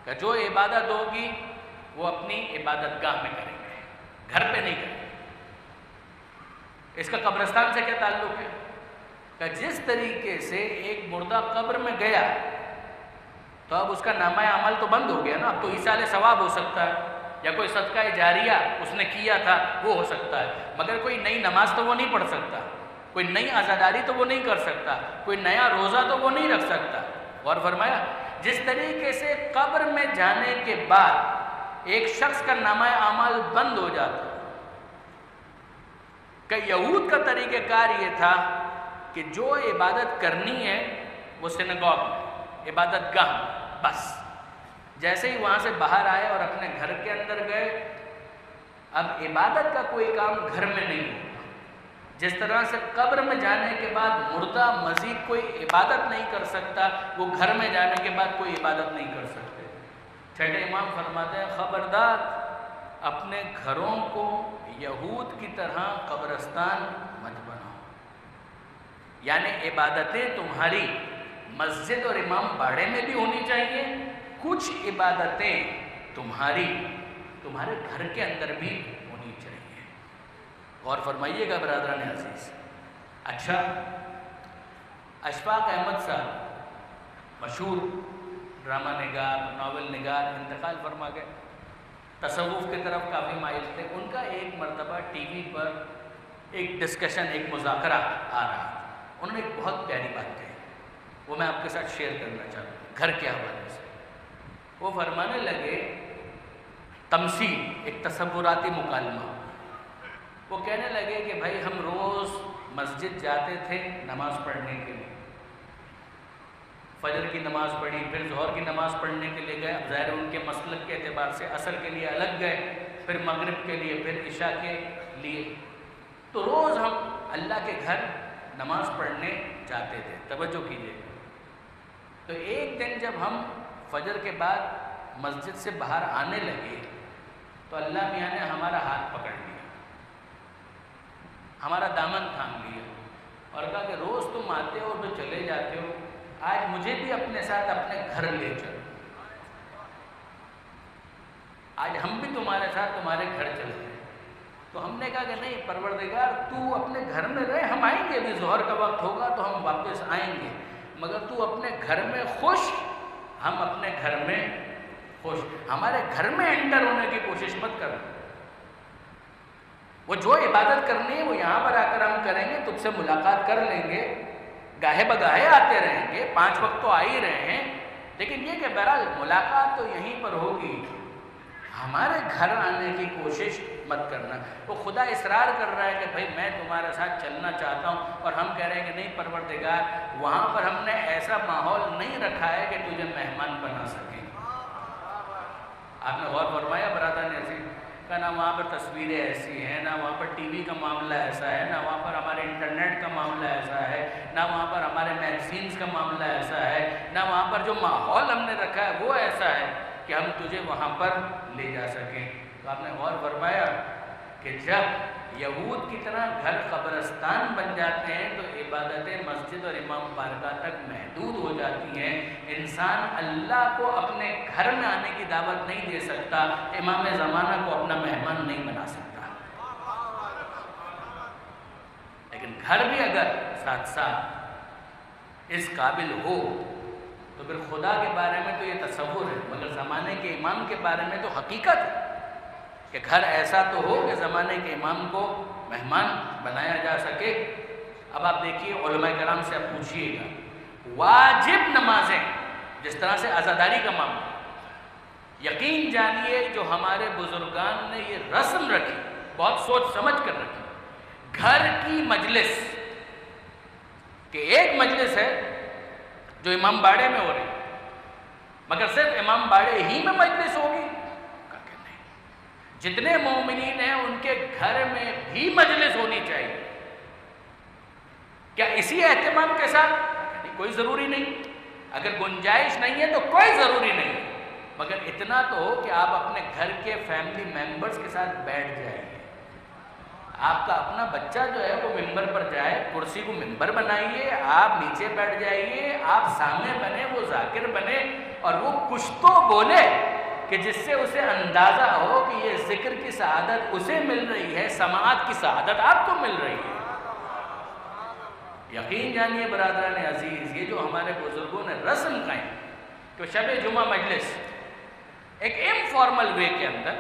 کہ جو عبادت ہوگی وہ اپنی عبادت گاہ میں کریں گے، گھر پہ نہیں کریں گے۔ اس کا قبرستان سے کیا تعلق ہے؟ کہ جس طریقے سے ایک مردہ قبر میں گیا تو اب اس کا نامہ عمل تو بند ہو گیا نا، اب تو ایصال ثواب ہو سکتا ہے یا کوئی صدقہ جاریہ اس نے کیا تھا وہ ہو سکتا ہے، مگر کوئی نئی نماز تو وہ نہیں پڑھ سکتا، کوئی نئی عزاداری تو وہ نہیں کر سکتا، کوئی نیا روزہ تو وہ نہیں رکھ سکتا۔ اور فرمایا جس طریقے سے قبر میں جانے کے بعد ایک شخص کا نامہ اعمال بند ہو جاتا کہ یہود کا طریقہ کار یہ تھا کہ جو عبادت کرنی ہے وہ سینگوگ میں، عبادت گاہ میں، بس جیسے ہی وہاں سے باہر آئے اور اپنے گھر کے اندر گئے، اب عبادت کا کوئی کام گھر میں نہیں ہوگا۔ جس طرح سے قبر میں جانے کے بعد مردہ مزید کوئی عبادت نہیں کر سکتا، وہ گھر میں جانے کے بعد کوئی عبادت نہیں کر سکتے۔ چھٹے امام فرماتے ہیں خبردار اپنے گھروں کو یہود کی طرح قبرستان مت بناؤ، یعنی عبادتیں تمہاری مسجد اور امام باڑے میں بھی ہونی چاہیے، کچھ عبادتیں تمہارے گھر کے اندر بھی ہونی چاہیے۔ غور فرمائیے گا برادران عزیز۔ اچھا، اشفاق احمد صاحب مشہور ڈرامہ نگار، ناول نگار انتقال فرما گئے۔ تصوف کی طرف کافی مائل تھے. ان کا ایک مرتبہ ٹی وی پر ایک ڈسکشن، ایک مذاکرہ آ رہا تھا. انہوں نے ایک بہت پیاری بات کہی، وہ میں آپ کے ساتھ شیئر کرنا چاہتا ہوں گھر کے حوالے سے. وہ فرمانے لگے تمثیل، ایک تصوراتی مکالمہ. وہ کہنے لگے کہ بھائی ہم روز مسجد جاتے تھے نماز پڑھنے کے لیے، فجر کی نماز پڑھی، پھر ظہر کی نماز پڑھنے کے لیے گئے. اب ظاہر ان کے مسلک کے اعتبار سے عصر کے لیے الگ گئے، پھر مغرب کے لیے، پھر عشاء کے لیے. تو روز ہم اللہ کے گھر نماز پڑھنے جاتے تھے. توجہ کیجیے. تو ایک دن جب ہم فجر کے بعد مسجد سے باہر آنے لگے تو اللہ میاں نے ہمارا ہاتھ پکڑ لیا، ہمارا دامن تھام لیا اور کہا کہ روز تم آتے ہو تو چلے جاتے ہو، آج مجھے بھی اپنے ساتھ اپنے گھر لے چلو. آج ہم بھی تمہارے ساتھ تمہارے گھر چلتے ہیں. تو ہم نے کہا کہ نہیں پروردگار، تو اپنے گھر میں رہے، ہم آئیں گے، ابھی ظہر کا وقت ہوگا تو ہم واپس آئیں گے، مگر تو اپنے گھر میں خوش، ہم اپنے گھر میں خوش. ہمارے گھر میں انٹر ہونے کی کوشش مت کر. وہ جو عبادت کرنی ہے وہ یہاں پر آ کر ہم کریں گے، تجھ سے ملاقات کر لیں گے، گاہے بگاہے آتے رہیں گے، 5 وقت تو آ ہی رہے ہیں، لیکن یہ کہ بہرحال ملاقات تو یہیں پر ہوگی. ہمارے گھر آنے کی کوشش مت کرنا. وہ خدا اصرار کر رہا ہے کہ بھائی میں تمہارے ساتھ چلنا چاہتا ہوں، اور ہم کہہ رہے ہیں کہ نہیں پروردگار، وہاں پر ہم نے ایسا ماحول نہیں رکھا ہے کہ تجھے مہمان بنا سکیں. آپ نے غور فرمایا برادر نے ایسی کہ نہ وہاں پر تصویریں ایسی ہیں، نہ وہاں پر ٹی وی کا معاملہ ایسا ہے، نہ وہاں پر ہمارے انٹرنیٹ کا معاملہ ایسا ہے، نہ وہاں پر ہمارے میگزینس کا معاملہ ایسا ہے، نہ وہاں پر جو ماحول ہم نے رکھا ہے وہ ایسا ہے کہ ہم تجھے وہاں پر لے جا سکیں. تو آپ نے غور فرمایا کہ جب یہود کی طرح گھر قبرستان بن جاتے ہیں تو عبادتیں مسجد اور امام بارگاہ تک محدود ہو جاتی ہیں. انسان اللہ کو اپنے گھر میں آنے کی دعوت نہیں دے سکتا، امام زمانہ کو اپنا مہمان نہیں بنا سکتا. لیکن گھر بھی اگر ساتھ ساتھ اس قابل ہو تو پھر خدا کے بارے میں تو یہ تصور ہے، مگر زمانے کے امام کے بارے میں تو حقیقت ہے کہ گھر ایسا تو ہو کہ زمانے کے امام کو مہمان بنایا جا سکے. اب آپ دیکھیے علماء کرام سے آپ پوچھئے گا، واجب نمازیں جس طرح سے عزاداری کا معاملہ، یقین جانیے جو ہمارے بزرگان نے یہ رسم رکھی، بہت سوچ سمجھ کر رکھی، گھر کی مجلس، کہ ایک مجلس ہے جو امام باڑے میں ہو رہی مگر صرف امام باڑے ہی میں مجلس ہوگی، کہ نہیں، جتنے مومنین ہیں ان کے گھر میں بھی مجلس ہونی چاہیے. کیا اسی اہتمام کے ساتھ؟ کوئی ضروری نہیں. اگر گنجائش نہیں ہے تو کوئی ضروری نہیں، مگر اتنا تو ہو کہ آپ اپنے گھر کے فیملی ممبرز کے ساتھ بیٹھ جائیں. آپ کا اپنا بچہ جو ہے وہ ممبر پر جائے، کرسی کو ممبر بنائیے، آپ نیچے بیٹھ جائیے، آپ سامنے بنے، وہ ذاکر بنے، اور وہ کچھ تو بولے کہ جس سے اسے اندازہ ہو کہ یہ ذکر کی سعادت اسے مل رہی ہے، سماعت کی سعادت آپ کو مل رہی ہے. یقین جانیے برادران عزیز، یہ جو ہمارے بزرگوں نے رسم قائم کہ شب جمعہ مجلس ایک انفارمل وے کے اندر،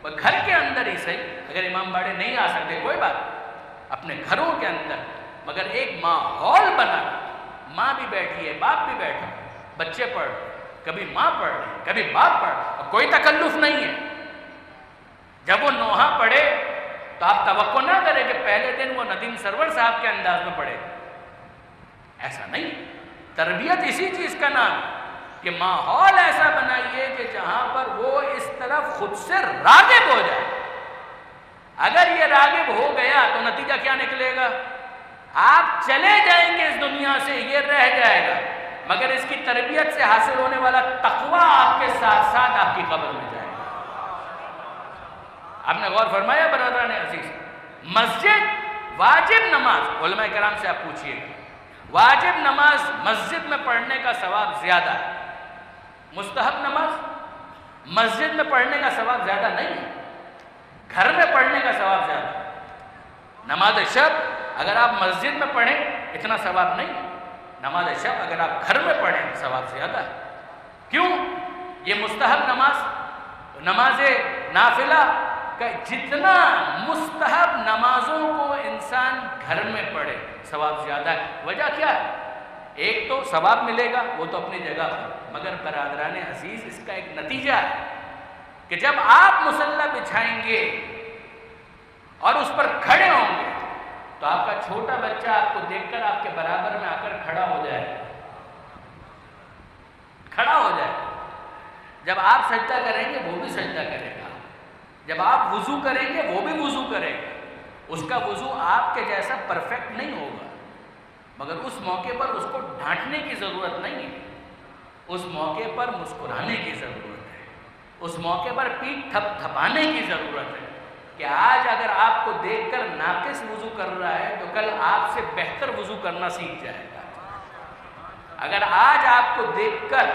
وہ گھر کے اندر ہی صحیح، اگر امام باڑے نہیں آ سکتے کوئی بات، اپنے گھروں کے اندر، مگر ایک ماحول بنا، ماں بھی بیٹھی ہے، باپ بھی بیٹھا، بچے پڑھ رہے، کبھی ماں پڑھ رہے، کبھی باپ پڑھ رہے، اور کوئی تکلف نہیں ہے. جب وہ نوحہ پڑھے تو آپ توقع نہ کریں کہ پہلے دن وہ ندیم سرور صاحب کے انداز میں پڑھے، ایسا نہیں. تربیت اسی چیز کا نام کہ ماحول ایسا بنائیے کہ جہاں پر وہ اس طرف خود سے راغب ہو جائے. اگر یہ راغب ہو گیا تو نتیجہ کیا نکلے گا؟ آپ چلے جائیں گے اس دنیا سے، یہ رہ جائے گا، مگر اس کی تربیت سے حاصل ہونے والا تقویٰ آپ کے ساتھ ساتھ آپ کی قبر میں جائے گا. آپ نے غور فرمایا برادران عزیز؟ مسجد واجب نماز، علماء کرام سے آپ پوچھئے، واجب نماز مسجد میں پڑھنے کا ثواب زیادہ ہے، مستحب نماز مسجد میں پڑھنے کا ثواب زیادہ نہیں ہے، گھر میں پڑھنے کا ثواب زیادہ ہے. نماز شب اگر آپ مسجد میں پڑھیں اتنا ثواب نہیں ہے، نماز شب اگر آپ گھر میں پڑھیں ثواب زیادہ ہے. کیوں؟ یہ مستحب نماز نافلہ کہ جتنا مستحب نمازوں کو انسان گھر میں پڑھے ثواب زیادہ ہے۔ وجہ کیا ہے؟ ایک تو ثواب ملے گا، وہ تو اپنی جگہ پر، مگر برادران عزیز اس کا ایک نتیجہ ہے کہ جب آپ مصلی بچھائیں گے اور اس پر کھڑے ہوں گے تو آپ کا چھوٹا بچہ آپ کو دیکھ کر آپ کے برابر میں آ کر کھڑا ہو جائے گا، کھڑا ہو جائے گا۔ جب آپ سجدہ کریں گے وہ بھی سجدہ کرے گا، جب آپ وضو کریں گے وہ بھی وضو کرے گا۔ اس کا وضو آپ کے جیسا پرفیکٹ نہیں ہوگا، مگر اس موقع پر اس کو ڈانٹنے کی ضرورت نہیں ہے، اس موقع پر مسکرانے کی ضرورت ہے، اس موقع پر پیٹھ تھپ تھپانے کی ضرورت ہے کہ آج اگر آپ کو دیکھ کر ناقص وضو کر رہا ہے تو کل آپ سے بہتر وضو کرنا سیکھ جائے گا۔ اگر آج آپ کو دیکھ کر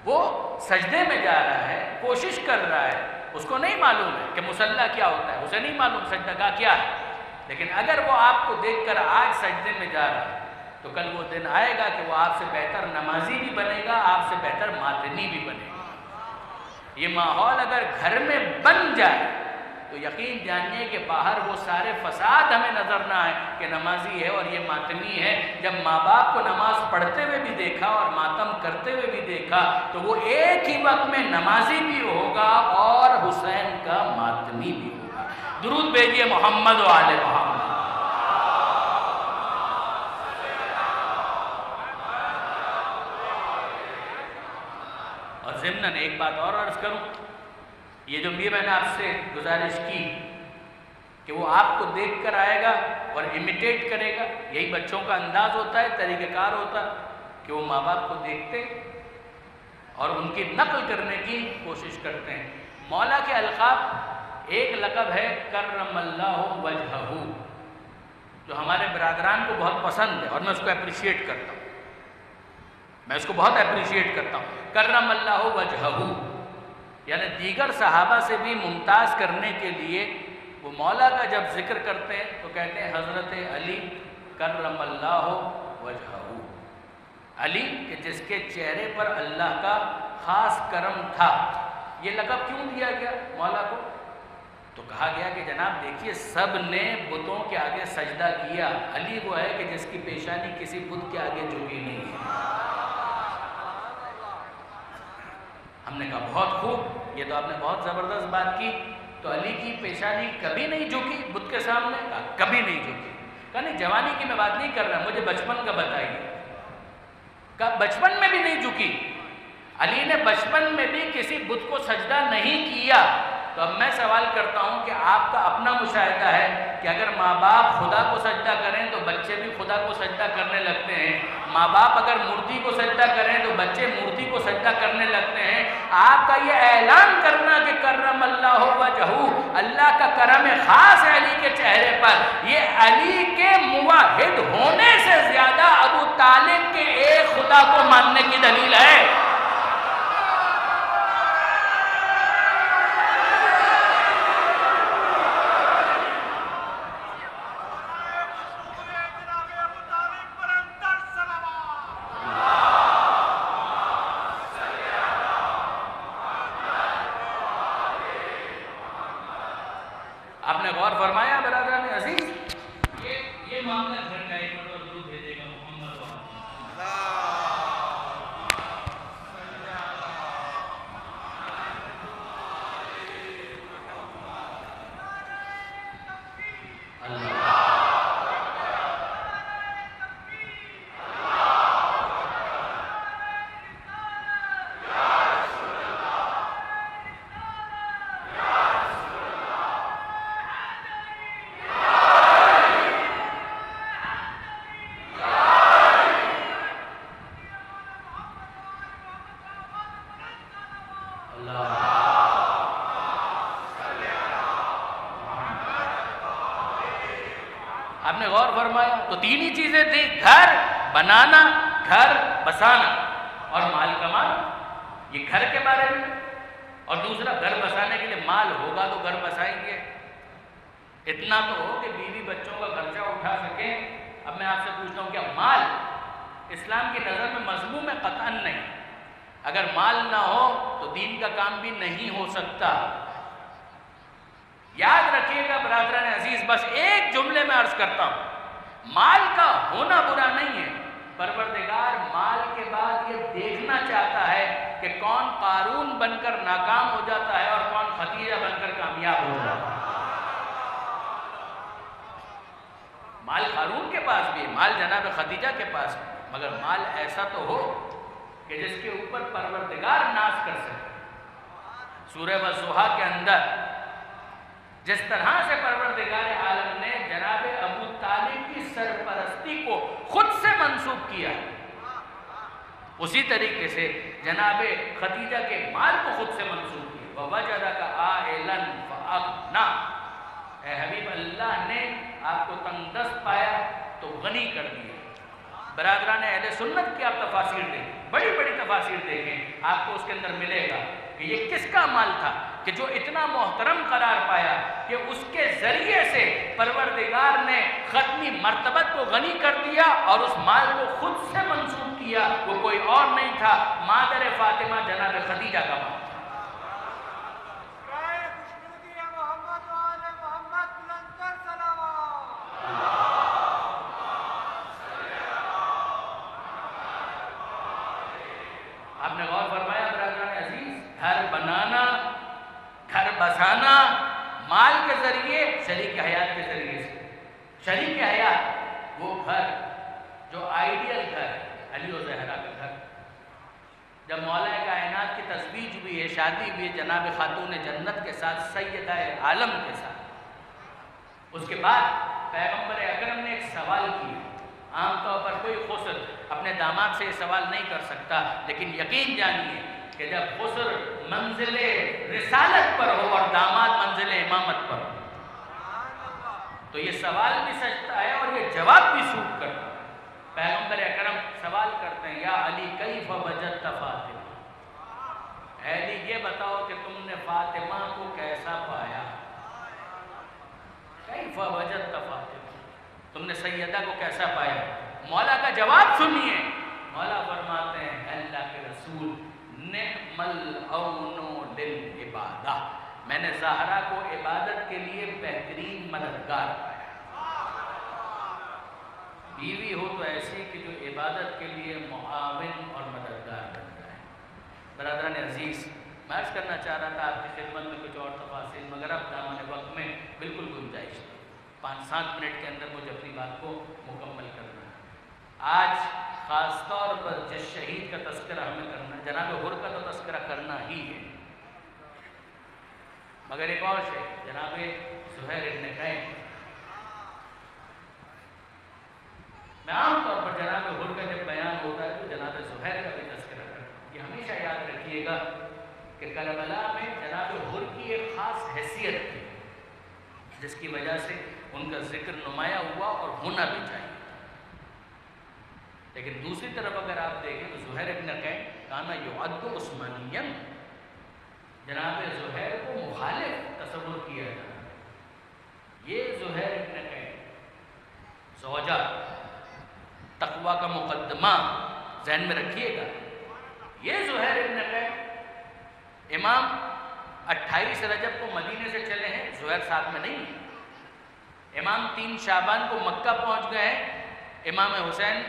وہ سجدے میں جا رہا ہے، کوشش کر رہا ہے، اس کو نہیں معلوم ہے کہ مصلی کیا ہوتا ہے، اسے نہیں معلوم سجدہ گاہ کیا ہے، لیکن اگر وہ آپ کو دیکھ کر آج سجدے میں جا رہا ہے تو کل وہ دن آئے گا کہ وہ آپ سے بہتر نمازی بھی بنے گا، آپ سے بہتر ماتنی بھی بنے گا۔ یہ ماحول اگر گھر میں بن جائے تو یقین جانیے کہ باہر وہ سارے فساد ہمیں نظر نہ آئے کہ نمازی ہے اور یہ ماتمی ہے۔ جب ماں باپ کو نماز پڑھتے ہوئے بھی دیکھا اور ماتم کرتے ہوئے بھی دیکھا تو وہ ایک ہی وقت میں نمازی بھی ہوگا اور حسین کا ماتمی بھی ہوگا۔ درود بھیجیے محمد و آل محمد۔ اور ضمناً ایک بات اور عرض کروں، یہ جو بھی میں نے آپ سے گزارش کی کہ وہ آپ کو دیکھ کر آئے گا اور امیٹیٹ کرے گا، یہی بچوں کا انداز ہوتا ہے، طریقہ کار ہوتا ہے کہ وہ ماں باپ کو دیکھتے اور ان کی نقل کرنے کی کوشش کرتے ہیں۔ مولا کے القاب ایک لقب ہے کرم اللہ وجہہ، جو ہمارے برادران کو بہت پسند ہے اور میں اس کو اپریشیٹ کرتا ہوں، میں اس کو بہت اپریشیٹ کرتا ہوں۔ کرم اللہ وجہہ یعنی دیگر صحابہ سے بھی ممتاز کرنے کے لیے وہ مولا کا جب ذکر کرتے ہیں تو کہتے ہیں حضرت علی کرم اللہ وجہہ، علی کہ جس کے چہرے پر اللہ کا خاص کرم تھا۔ یہ لقب کیوں دیا گیا مولا کو؟ تو کہا گیا کہ جناب دیکھیے سب نے بتوں کے آگے سجدہ کیا، علی وہ ہے کہ جس کی پیشانی کسی بت کے آگے جھکی نہیں ہے۔ ہم نے کہا بہت خوب، یہ تو آپ نے بہت زبردست بات کی، تو علی کی پیشانی کبھی نہیں جھکی بت کے سامنے؟ کہا کبھی نہیں جھکی۔ کہا نہیں جوانی کی میں بات نہیں کر رہا، مجھے بچپن کا بتائیے۔ کہا بچپن میں بھی نہیں جھکی، علی نے بچپن میں بھی کسی بت کو سجدہ نہیں کیا۔ تو اب میں سوال کرتا ہوں کہ آپ کا اپنا مشاہدہ ہے کہ اگر ماں باپ خدا کو سجدہ کریں تو بچے بھی خدا کو سجدہ کرنے لگتے ہیں، ماں باپ اگر مورتی کو سجدہ کریں تو بچے مورتی کو سجدہ کرنے لگتے ہیں۔ آپ کا یہ اعلان کرنا کہ کرم اللہ وجہہ، اللہ کا کرم خاص ہے علی کے چہرے پر، یہ علی کے موحد ہونے سے زیادہ ابو طالب کے ایک خدا کو ماننے کی دلیل ہے۔ آپ نے غور فرمایا برادران عزیز، یہ معاملہ گھر کا ایک مرتبہ درود بھیجے گا محمد و آپ نے غور فرمایا تو تین ہی چیزیں تھیں، گھر بنانا، گھر بسانا اور مال کمانا۔ یہ گھر کے بارے میں، اور دوسرا گھر بسانے کے لیے مال ہوگا تو گھر بسائیں گے، اتنا تو ہو کہ بیوی بچوں کا خرچہ اٹھا سکیں۔ اب میں آپ سے پوچھتا ہوں کیا مال اسلام کی نظر میں مذموم ہے؟ قطعاً نہیں۔ اگر مال نہ ہو تو دین کا کام بھی نہیں ہو سکتا۔ یاد رکھیے گا برادران عزیز، بس ایک جملے میں عرض کرتا ہوں، مال کا ہونا برا نہیں ہے، پروردگار مال کے بعد یہ دیکھنا چاہتا ہے کہ کون قارون بن کر ناکام ہو جاتا ہے اور کون خدیجہ بن کر کامیاب ہو جاتا ہے۔ مال قارون کے پاس بھی ہے، مال جناب خدیجہ کے پاس بھی، مگر مال ایسا تو ہو کہ جس کے اوپر پروردگار ناز کر سکے۔ سورہ والضحیٰ کے اندر جس طرح سے پروردگار عالم نے جناب ابو طالب کی سرپرستی کو خود سے منسوب کیا، اسی طریقے سے جناب خدیجہ کے مال کو خود سے منسوب کیا۔ وَوَجَدَكَ عَائِلًا فَأَغْنَىٰ، اے حبیب اللہ نے آپ کو تنگ دست پایا تو غنی کر دیا۔ برادران اہل سنت کی آپ تفاسیر دیکھیں، بڑی بڑی تفاسیر دیکھیں، آپ کو اس کے اندر ملے گا کہ یہ کس کا مال تھا کہ جو اتنا محترم قرار پایا کہ اس کے ذریعے سے پروردگار نے ختمی مرتبت کو غنی کر دیا اور اس مال کو خود سے منسوب کیا۔ وہ کوئی اور نہیں تھا، مادر فاطمہ جناب خدیجہ کا مال تھا۔ آپ نے غور فرمایا برادران عزیز، گھر بنانا، گھر بسانا مال کے ذریعے، شریک حیات کے ذریعے سے۔ شریک حیات وہ گھر جو آئیڈیل گھر ہے، علی و زہرا کا گھر، جب مولا کائنات کی تزویج ہوئی ہے، شادی ہوئی ہے جناب خاتون جنت کے ساتھ، سیدہ عالم کے ساتھ، اس کے بعد پیغمبر اکرم نے ایک سوال کیا۔ عام طور پر کوئی خسر اپنے داماد سے یہ سوال نہیں کر سکتا، لیکن یقین جانیے کہ جب خسر منزل رسالت پر ہو اور داماد منزل امامت پر ہو تو یہ سوال بھی سچتا ہے اور یہ جواب بھی سوٹ کرتا ہے۔ پیغمبر اکرم سوال کرتے ہیں، یا علی کیف وجدت فاطمہ، اے علی یہ بتاؤ کہ تم نے فاطمہ کو کیسا پایا؟ کیف وجدت فاطمہ، تم نے سیدہ کو کیسا پایا؟ مولا کا جواب سنیے، مولا فرماتے ہیں اللہ کے رسول، نعم العون للعبادہ، میں نے زہرا کو عبادت کے لیے بہترین مددگار پایا۔ بیوی ہو تو ایسی کہ جو عبادت کے لیے معاون اور مددگار بن جائے۔ برادران عزیز، میں عرض کرنا چاہ رہا تھا آپ کی خدمت میں کچھ اور تفاصیل، مگر اب دامن وقت میں بالکل گنجائش نہیں، 5-7 منٹ کے اندر مجھے اپنی بات کو مکمل کرنا ہے۔ آج خاص طور پر جس شہید کا تذکرہ ہمیں کرنا ہے، جناب حر کا تو تذکرہ کرنا ہی ہے، مگر ایک اور شہید جناب زہیر ابن قین، میں عام طور پر جناب حر کا جب بیان ہوتا ہے تو جناب زہیر کا بھی تذکرہ کرتا ہوں۔ یہ ہمیشہ یاد رکھیے گا کہ کربلا میں جناب حر کی ایک خاص حیثیت تھی جس کی وجہ سے ان کا ذکر نمایاں ہوا اور ہونا بھی چاہیے۔ لیکن دوسری طرف اگر آپ دیکھیں تو زہیر ابن قین کانا یعد عثمانیاً، جناب زہیر کو مخالف تصور کیا جاتا۔ یہ زہیر ابن قین زوجہ تقوی کا مقدمہ ذہن میں رکھیے گا، یہ زہیر ابن قین امام 28 رجب کو مدینے سے چلے ہیں، زہیر ساتھ میں نہیں ہے، امام 3 شعبان کو مکہ پہنچ گئے ہیں، امام حسین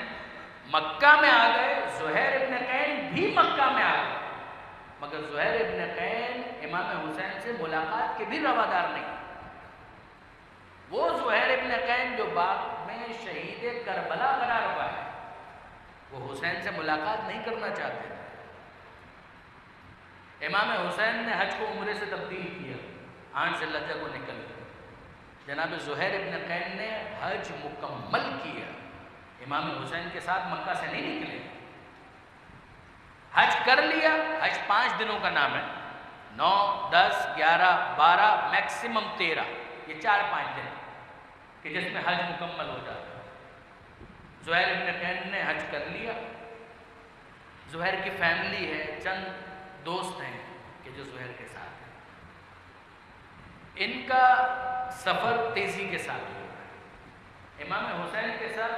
مکہ میں آ گئے، زہیر ابن قین بھی مکہ میں آ گئے، مگر زہیر ابن قین امام حسین سے ملاقات کے بھی روادار نہیں۔ وہ زہیر ابن قین جو بعد میں شہید کربلا قرار ہوا ہے، وہ حسین سے ملاقات نہیں کرنا چاہتے تھے۔ امام حسین نے حج کو عمرے سے تبدیل کیا، آن سے لجہ کو نکل گیا، جناب زہیر ابن قین نے حج مکمل کیا، امام حسین کے ساتھ مکہ سے نہیں نکلے، حج کر لیا۔ حج 5 دنوں کا نام ہے، 9، 10، 11، 12، میکسیمم 13، یہ 4-5 دن کہ جس میں حج مکمل ہو جاتا ہے۔ زہیر ابن قین نے حج کر لیا، زہیر کی فیملی ہے، چند دوست ہیں کہ جو زہیر کے ساتھ ہیں، ان کا سفر تیزی کے ساتھ ہو رہا ہے۔ امام حسین کے ساتھ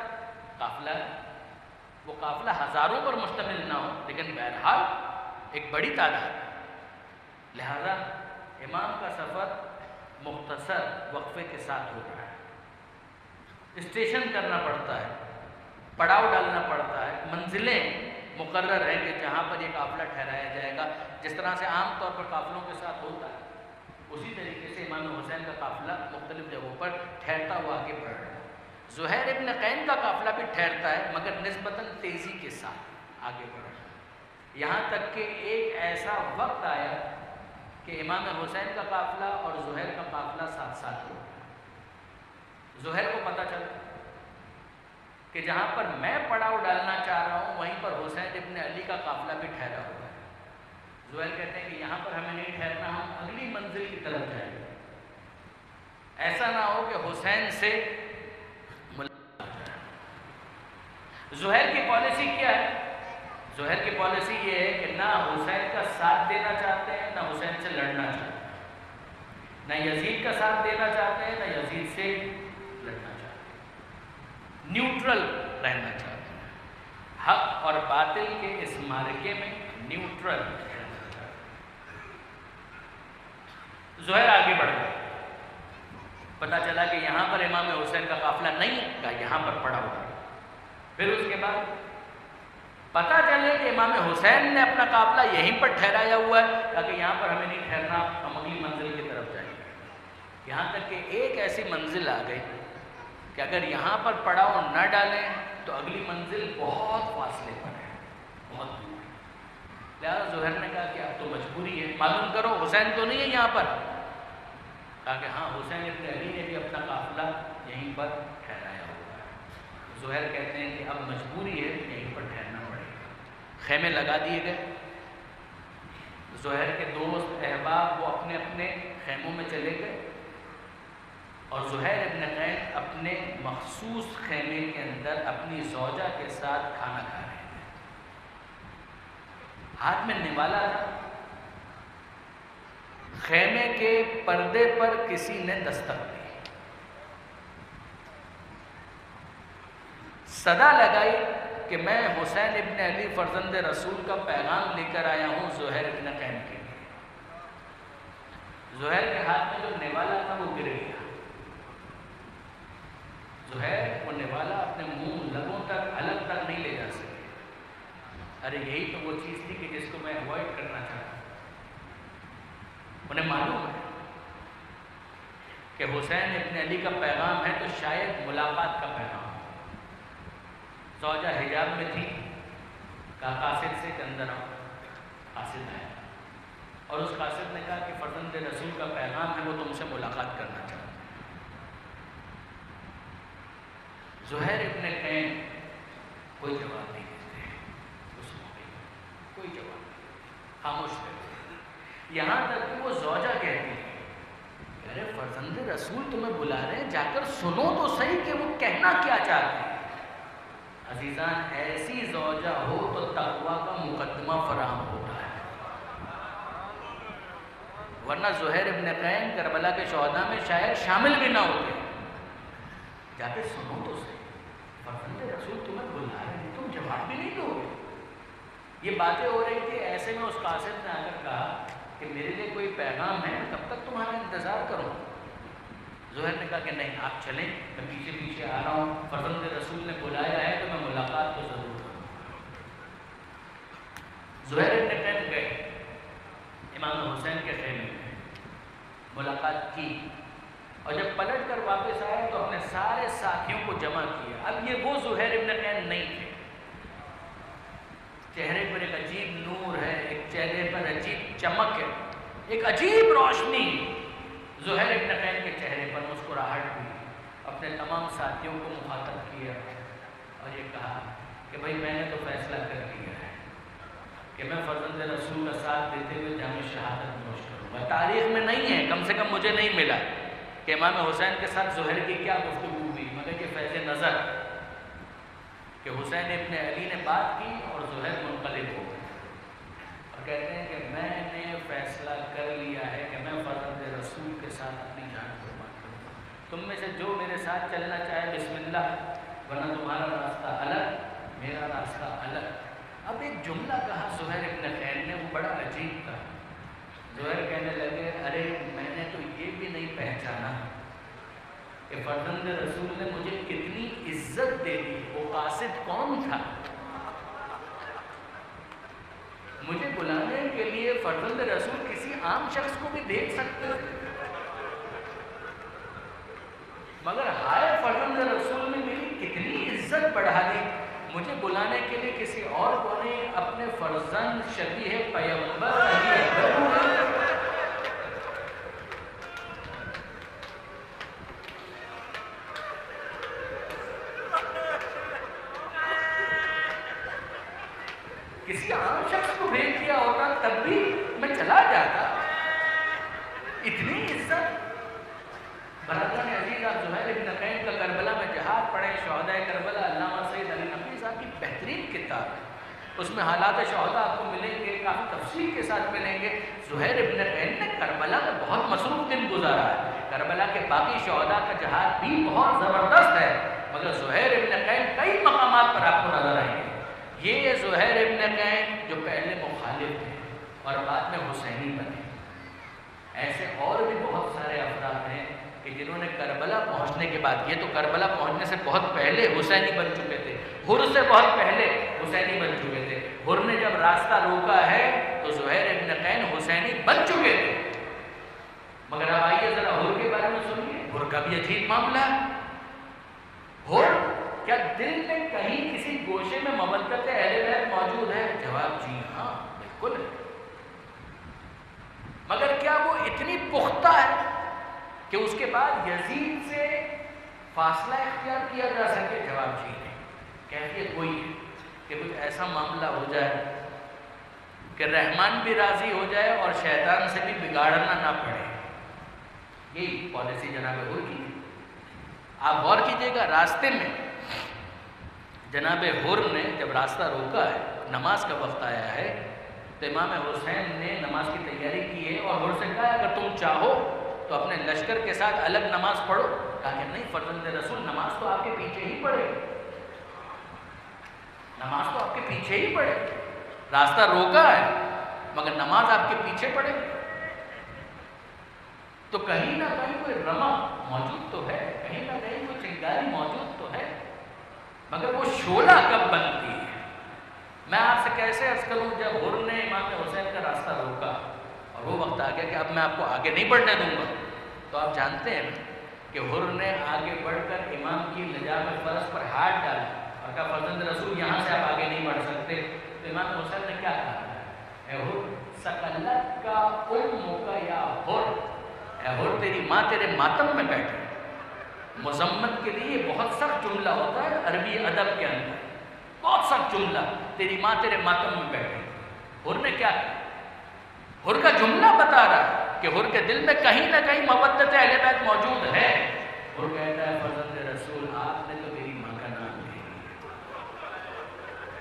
قافلہ ہے، وہ قافلہ ہزاروں پر مشتمل نہ ہو لیکن بہرحال ایک بڑی تعداد ہے، لہذا امام کا سفر مختصر وقفے کے ساتھ ہو رہا ہے. اسٹیشن کرنا پڑتا ہے، پڑاؤ ڈالنا پڑتا ہے، منزلیں مقرر ہیں کہ جہاں پر یہ قافلہ ٹھہرایا جائے گا. جس طرح سے عام طور پر قافلوں کے ساتھ ہوتا ہے، اسی طریقے سے امام حسین کا قافلہ مختلف جگہوں پر ٹھہرتا ہوا آگے بڑھ رہا ہے. زہیر ابن قین کا قافلہ بھی ٹھہرتا ہے مگر نسبتاً تیزی کے ساتھ آگے بڑھ رہا ہے. یہاں تک کہ ایک ایسا وقت آیا کہ امام حسین کا قافلہ اور زہیر کا قافلہ ساتھ ساتھ ہو. زہیر کو پتہ چلا کہ جہاں پر میں پڑاؤ ڈالنا چاہ رہا ہوں وہیں پر حسین ابن علی کا قافلہ بھی ٹھہرا ہوا ہے. زہیر کہتے ہیں کہ یہاں پر ہمیں نہیں ٹھہرنا، ہم اگلی منزل کی طرف جائیں گے. ایسا نہ ہو کہ حسین سے ملاقات ہو جائے. زہیر کی پالیسی کیا ہے؟ زہیر کی پالیسی یہ ہے کہ نہ حسین کا ساتھ دینا چاہتے ہیں، نہ حسین سے لڑنا چاہتے ہیں. نہ یزید کا ساتھ دینا چاہتے ہیں، نہ یزید سے لڑنا چاہتے ہیں. نیوٹرل رہنا چاہتے ہیں. حق اور باطل کے اس معرکے میں نیوٹرل رہنا چاہتے ہیں. زہیر آگے بڑھ گئے. پتہ چلا کہ یہاں پر امام حسین کا قافلہ نہیں ہے، یہاں پر پڑا ہوا ہے. پھر اس کے بعد پتہ چلے کہ امام حسین نے اپنا قافلہ یہیں پر ٹھہرایا ہوا ہے تاکہ یہاں پر ہمیں نہیں ٹھہرنا، ہم اگلی منزل کی طرف جائیں گے. یہاں تک کہ ایک ایسی منزل آ گئی کہ اگر یہاں پر پڑاؤ نہ ڈالیں تو اگلی منزل بہت فاصلے پر ہے، بہت دور ہے. لہٰذا زہیر نے کہا کہ اب تو مجبوری ہے، معلوم کرو حسین تو نہیں ہے یہاں پر. کہا کہ ہاں حسین ابن علی نے بھی اپنا قافلہ یہیں پر ٹھہرایا ہوا ہے. زہیر کہتے ہیں کہ اب مجبوری ہے، یہیں پر ٹھہرنا پڑے گا. خیمے لگا دیے گئے. زہیر کے دوست احباب وہ اپنے اپنے خیموں میں چلے گئے اور زہیر ابن قین اپنے مخصوص خیمے کے اندر اپنی زوجہ کے ساتھ کھانا کھا رہے تھے. ہاتھ میں نوالا تھا. خیمے کے پردے پر کسی نے دستک دی. صدا لگائی کہ میں حسین ابن علی فرزند رسول کا پیغام لے کر آیا ہوں زہیر ابن قین کے لیے. زہیر کے ہاتھ میں جو نوالا تھا وہ گر گیا. زہیر وہ نوالا اپنے منہ لبوں تک حلق تک نہیں لے جا سکے. ارے یہی تو وہ چیز تھی کہ جس کو میں اوائڈ کرنا چاہتا ہوں. انہیں معلوم ہے کہ حسین ابن علی کا پیغام ہے تو شاید ملاقات کا پیغام. زوجہ حجاب میں تھی. کہا قاصد سے کہ اندر آؤ. قاصد آیا اور اس قاصد نے کہا کہ فرزند رسول کا پیغام ہے، وہ تم سے ملاقات کرنا چاہتا ہے. زہیر ابن قین کوئی جواب نہیں دیتے. اس موقع کوئی جواب نہیں، خاموش رہتے. یہاں تک کہ وہ زوجہ کہتی ہے کہ ارے فرزند رسول تمہیں بلا رہے ہیں، جا کر سنو تو صحیح کہ وہ کہنا کیا چاہتے ہیں. عزیزان ایسی زوجہ ہو تو تقویٰ کا مقدمہ فراہم ہوتا ہے، ورنہ زہیر ابن قین کربلا کے شہداء میں شاید شامل بھی نہ ہوتے. جا کے سنو تو صحیح، فرزند رسول تمہیں بلا رہے ہیں، تم جواب بھی نہیں دو گے. یہ باتیں ہو رہی تھی. ایسے میں اس قاصد نے آ کر کہا کہ میرے لیے کوئی پیغام ہے، کب تک تمہارا انتظار کروں. زہیر نے کہا کہ نہیں آپ چلیں، میں پیچھے پیچھے آ رہا ہوں. فرزند رسول نے بلایا ہے تو میں ملاقات تو ضرور کروں. زہیر ابن قین گئے امام حسین کے خیمے میں، ملاقات کی اور جب پلٹ کر واپس آئے تو اپنے سارے ساتھیوں کو جمع کیا. اب یہ وہ زہیر ابن قین نہیں تھے. چہرے پر ایک عجیب نور ہے، ایک چہرے پر عجیب چمک ہے، ایک عجیب روشنی زہیر ابن قین کے چہرے پر. مسکراہٹ ہوئی. اپنے تمام ساتھیوں کو مخاطب کیا اور یہ کہا کہ بھائی میں نے تو فیصلہ کر لیا ہے کہ میں فرزند رسول کا ساتھ دیتے ہوئے جام شہادت نوش کروں گا. تاریخ میں نہیں ہے، کم سے کم مجھے نہیں ملا کہ امام حسین کے ساتھ زہیر کی کیا گفتگو ہوئی، مگر یہ فیض نظر کہ حسین ابن علی نے بات کی اور زہیر منقلب ہو گئے اور کہتے ہیں کہ میں نے فیصلہ کر لیا ہے کہ میں فرزند رسول کے ساتھ اپنی جان قربان کروں گا. تم میں سے جو میرے ساتھ چلنا چاہے بسم اللہ، ورنہ تمہارا راستہ الگ، میرا راستہ الگ. اب ایک جملہ کہا زہیر ابن قین نے، وہ بڑا عجیب تھا. زہیر کہنے لگے ارے میں نے تو یہ بھی نہیں پہچانا کہ فرزند رسول نے مجھے کتنی عزت دے دی، وہ قاصد کون تھا؟ مجھے بلانے کے لیے فرزند رسول کسی عام شخص کو بھی دیکھ سکتے تھے، مگر ہائے فرزند رسول نے میری کتنی عزت بڑھا دی، مجھے بلانے کے لیے کسی اور کو نہیں، اپنے فرزند شبیہ پیغمبر علی اکبر کو کسی عام شخص کو بھیج دیا ہوتا تب بھی میں چلا جاتا۔ اتنی عزت۔ برادران عزیز، آپ زہیر بن قین کا کربلا میں جہاد پڑھیں، شہدائے کربلا علامہ سید علی نقوی صاحب کی بہترین کتاب ہے، اس میں حالات شہداء آپ کو ملیں گے، کافی تفصیل کے ساتھ ملیں گے۔ زہیر بن قین نے کربلا میں بہت مصروف دن گزارا ہے، کربلا کے باقی شہداء کا جہاد بھی بہت زبردست ہے، مگر زہیر بن قین کئی مقامات پر آپ کو نظر آئیں گے۔ یہ زہیر ابن قین جو پہلے مخالف تھے اور بعد میں حسینی بنے، ایسے اور بھی بہت سارے افراد ہیں کہ جنہوں نے کربلا پہنچنے کے بعد، یہ تو کربلا پہنچنے سے بہت پہلے حسینی بن چکے تھے، ہر سے بہت پہلے حسینی بن چکے تھے، ہر نے جب راستہ روکا ہے تو زہیر ابن قین حسینی بن چکے تھے۔ مگر اب آئیے ذرا ہر کے بارے میں سنیے، ہر کا بھی عجیب معاملہ ہے۔ ہر کیا دل میں کہیں کسی گوشے میں مودت اہل بیت موجود ہے؟ جواب جی ہاں، بالکل ہے، مگر کیا وہ اتنی پختہ ہے کہ اس کے بعد یزید سے فاصلہ اختیار کیا جا سکے؟ جواب جی نہیں۔ کیفیت وہی ہے کہ کچھ ایسا معاملہ ہو جائے کہ رحمان بھی راضی ہو جائے اور شیطان سے بھی بگاڑنا نہ پڑے۔ یہی پالیسی جناب ہر کی تھی۔ آپ غور کیجئے گا، راستے میں جناب ہر نے جب راستہ روکا ہے، نماز کا وقت آیا ہے، تو امام حسین نے نماز کی تیاری کی ہے اور ہر سے کہا اگر تم چاہو تو اپنے لشکر کے ساتھ الگ نماز پڑھو۔ کہا کہ نہیں فرزند رسول، نماز تو آپ کے پیچھے ہی پڑھے، نماز تو آپ کے پیچھے ہی پڑھے، راستہ روکا ہے مگر نماز آپ کے پیچھے پڑھے۔ تو کہیں نہ کہیں کوئی رما موجود تو ہے، کہیں نہ کہیں کوئی چنگاری موجود تو ہے، مگر وہ شعلہ کب بنتی ہے؟ میں آپ سے کیسے عرض کروں، جب ہر نے امام حسین کا راستہ روکا اور وہ وقت آ گیا کہ اب میں آپ کو آگے نہیں بڑھنے دوں گا، تو آپ جانتے ہیں کہ ہر نے آگے بڑھ کر امام کی لجام فرس پر ہاتھ ڈالا اور کہا فرزند رسول یہاں سے آپ آگے نہیں بڑھ سکتے۔ تو امام حسین نے کیا کہا؟ اے ہر سکلت کا کا یا ہر، اے ہر تیری ماں تیرے ماتم میں بیٹھے۔ مذمت کے لیے بہت سخت جملہ ہوتا ہے عربی ادب کے اندر، بہت سخت جملہ، تیری ماں تیرے ماتم میں بیٹھے۔ ہر نے کیا کہا؟ ہر کا جملہ بتا رہا ہے کہ ہر کے دل میں کہیں نہ کہیں مودت اہل بیت موجود ہے۔ ہر کہتا ہے فرزند رسول آپ نے تو میری ماں کا نام لے لیا،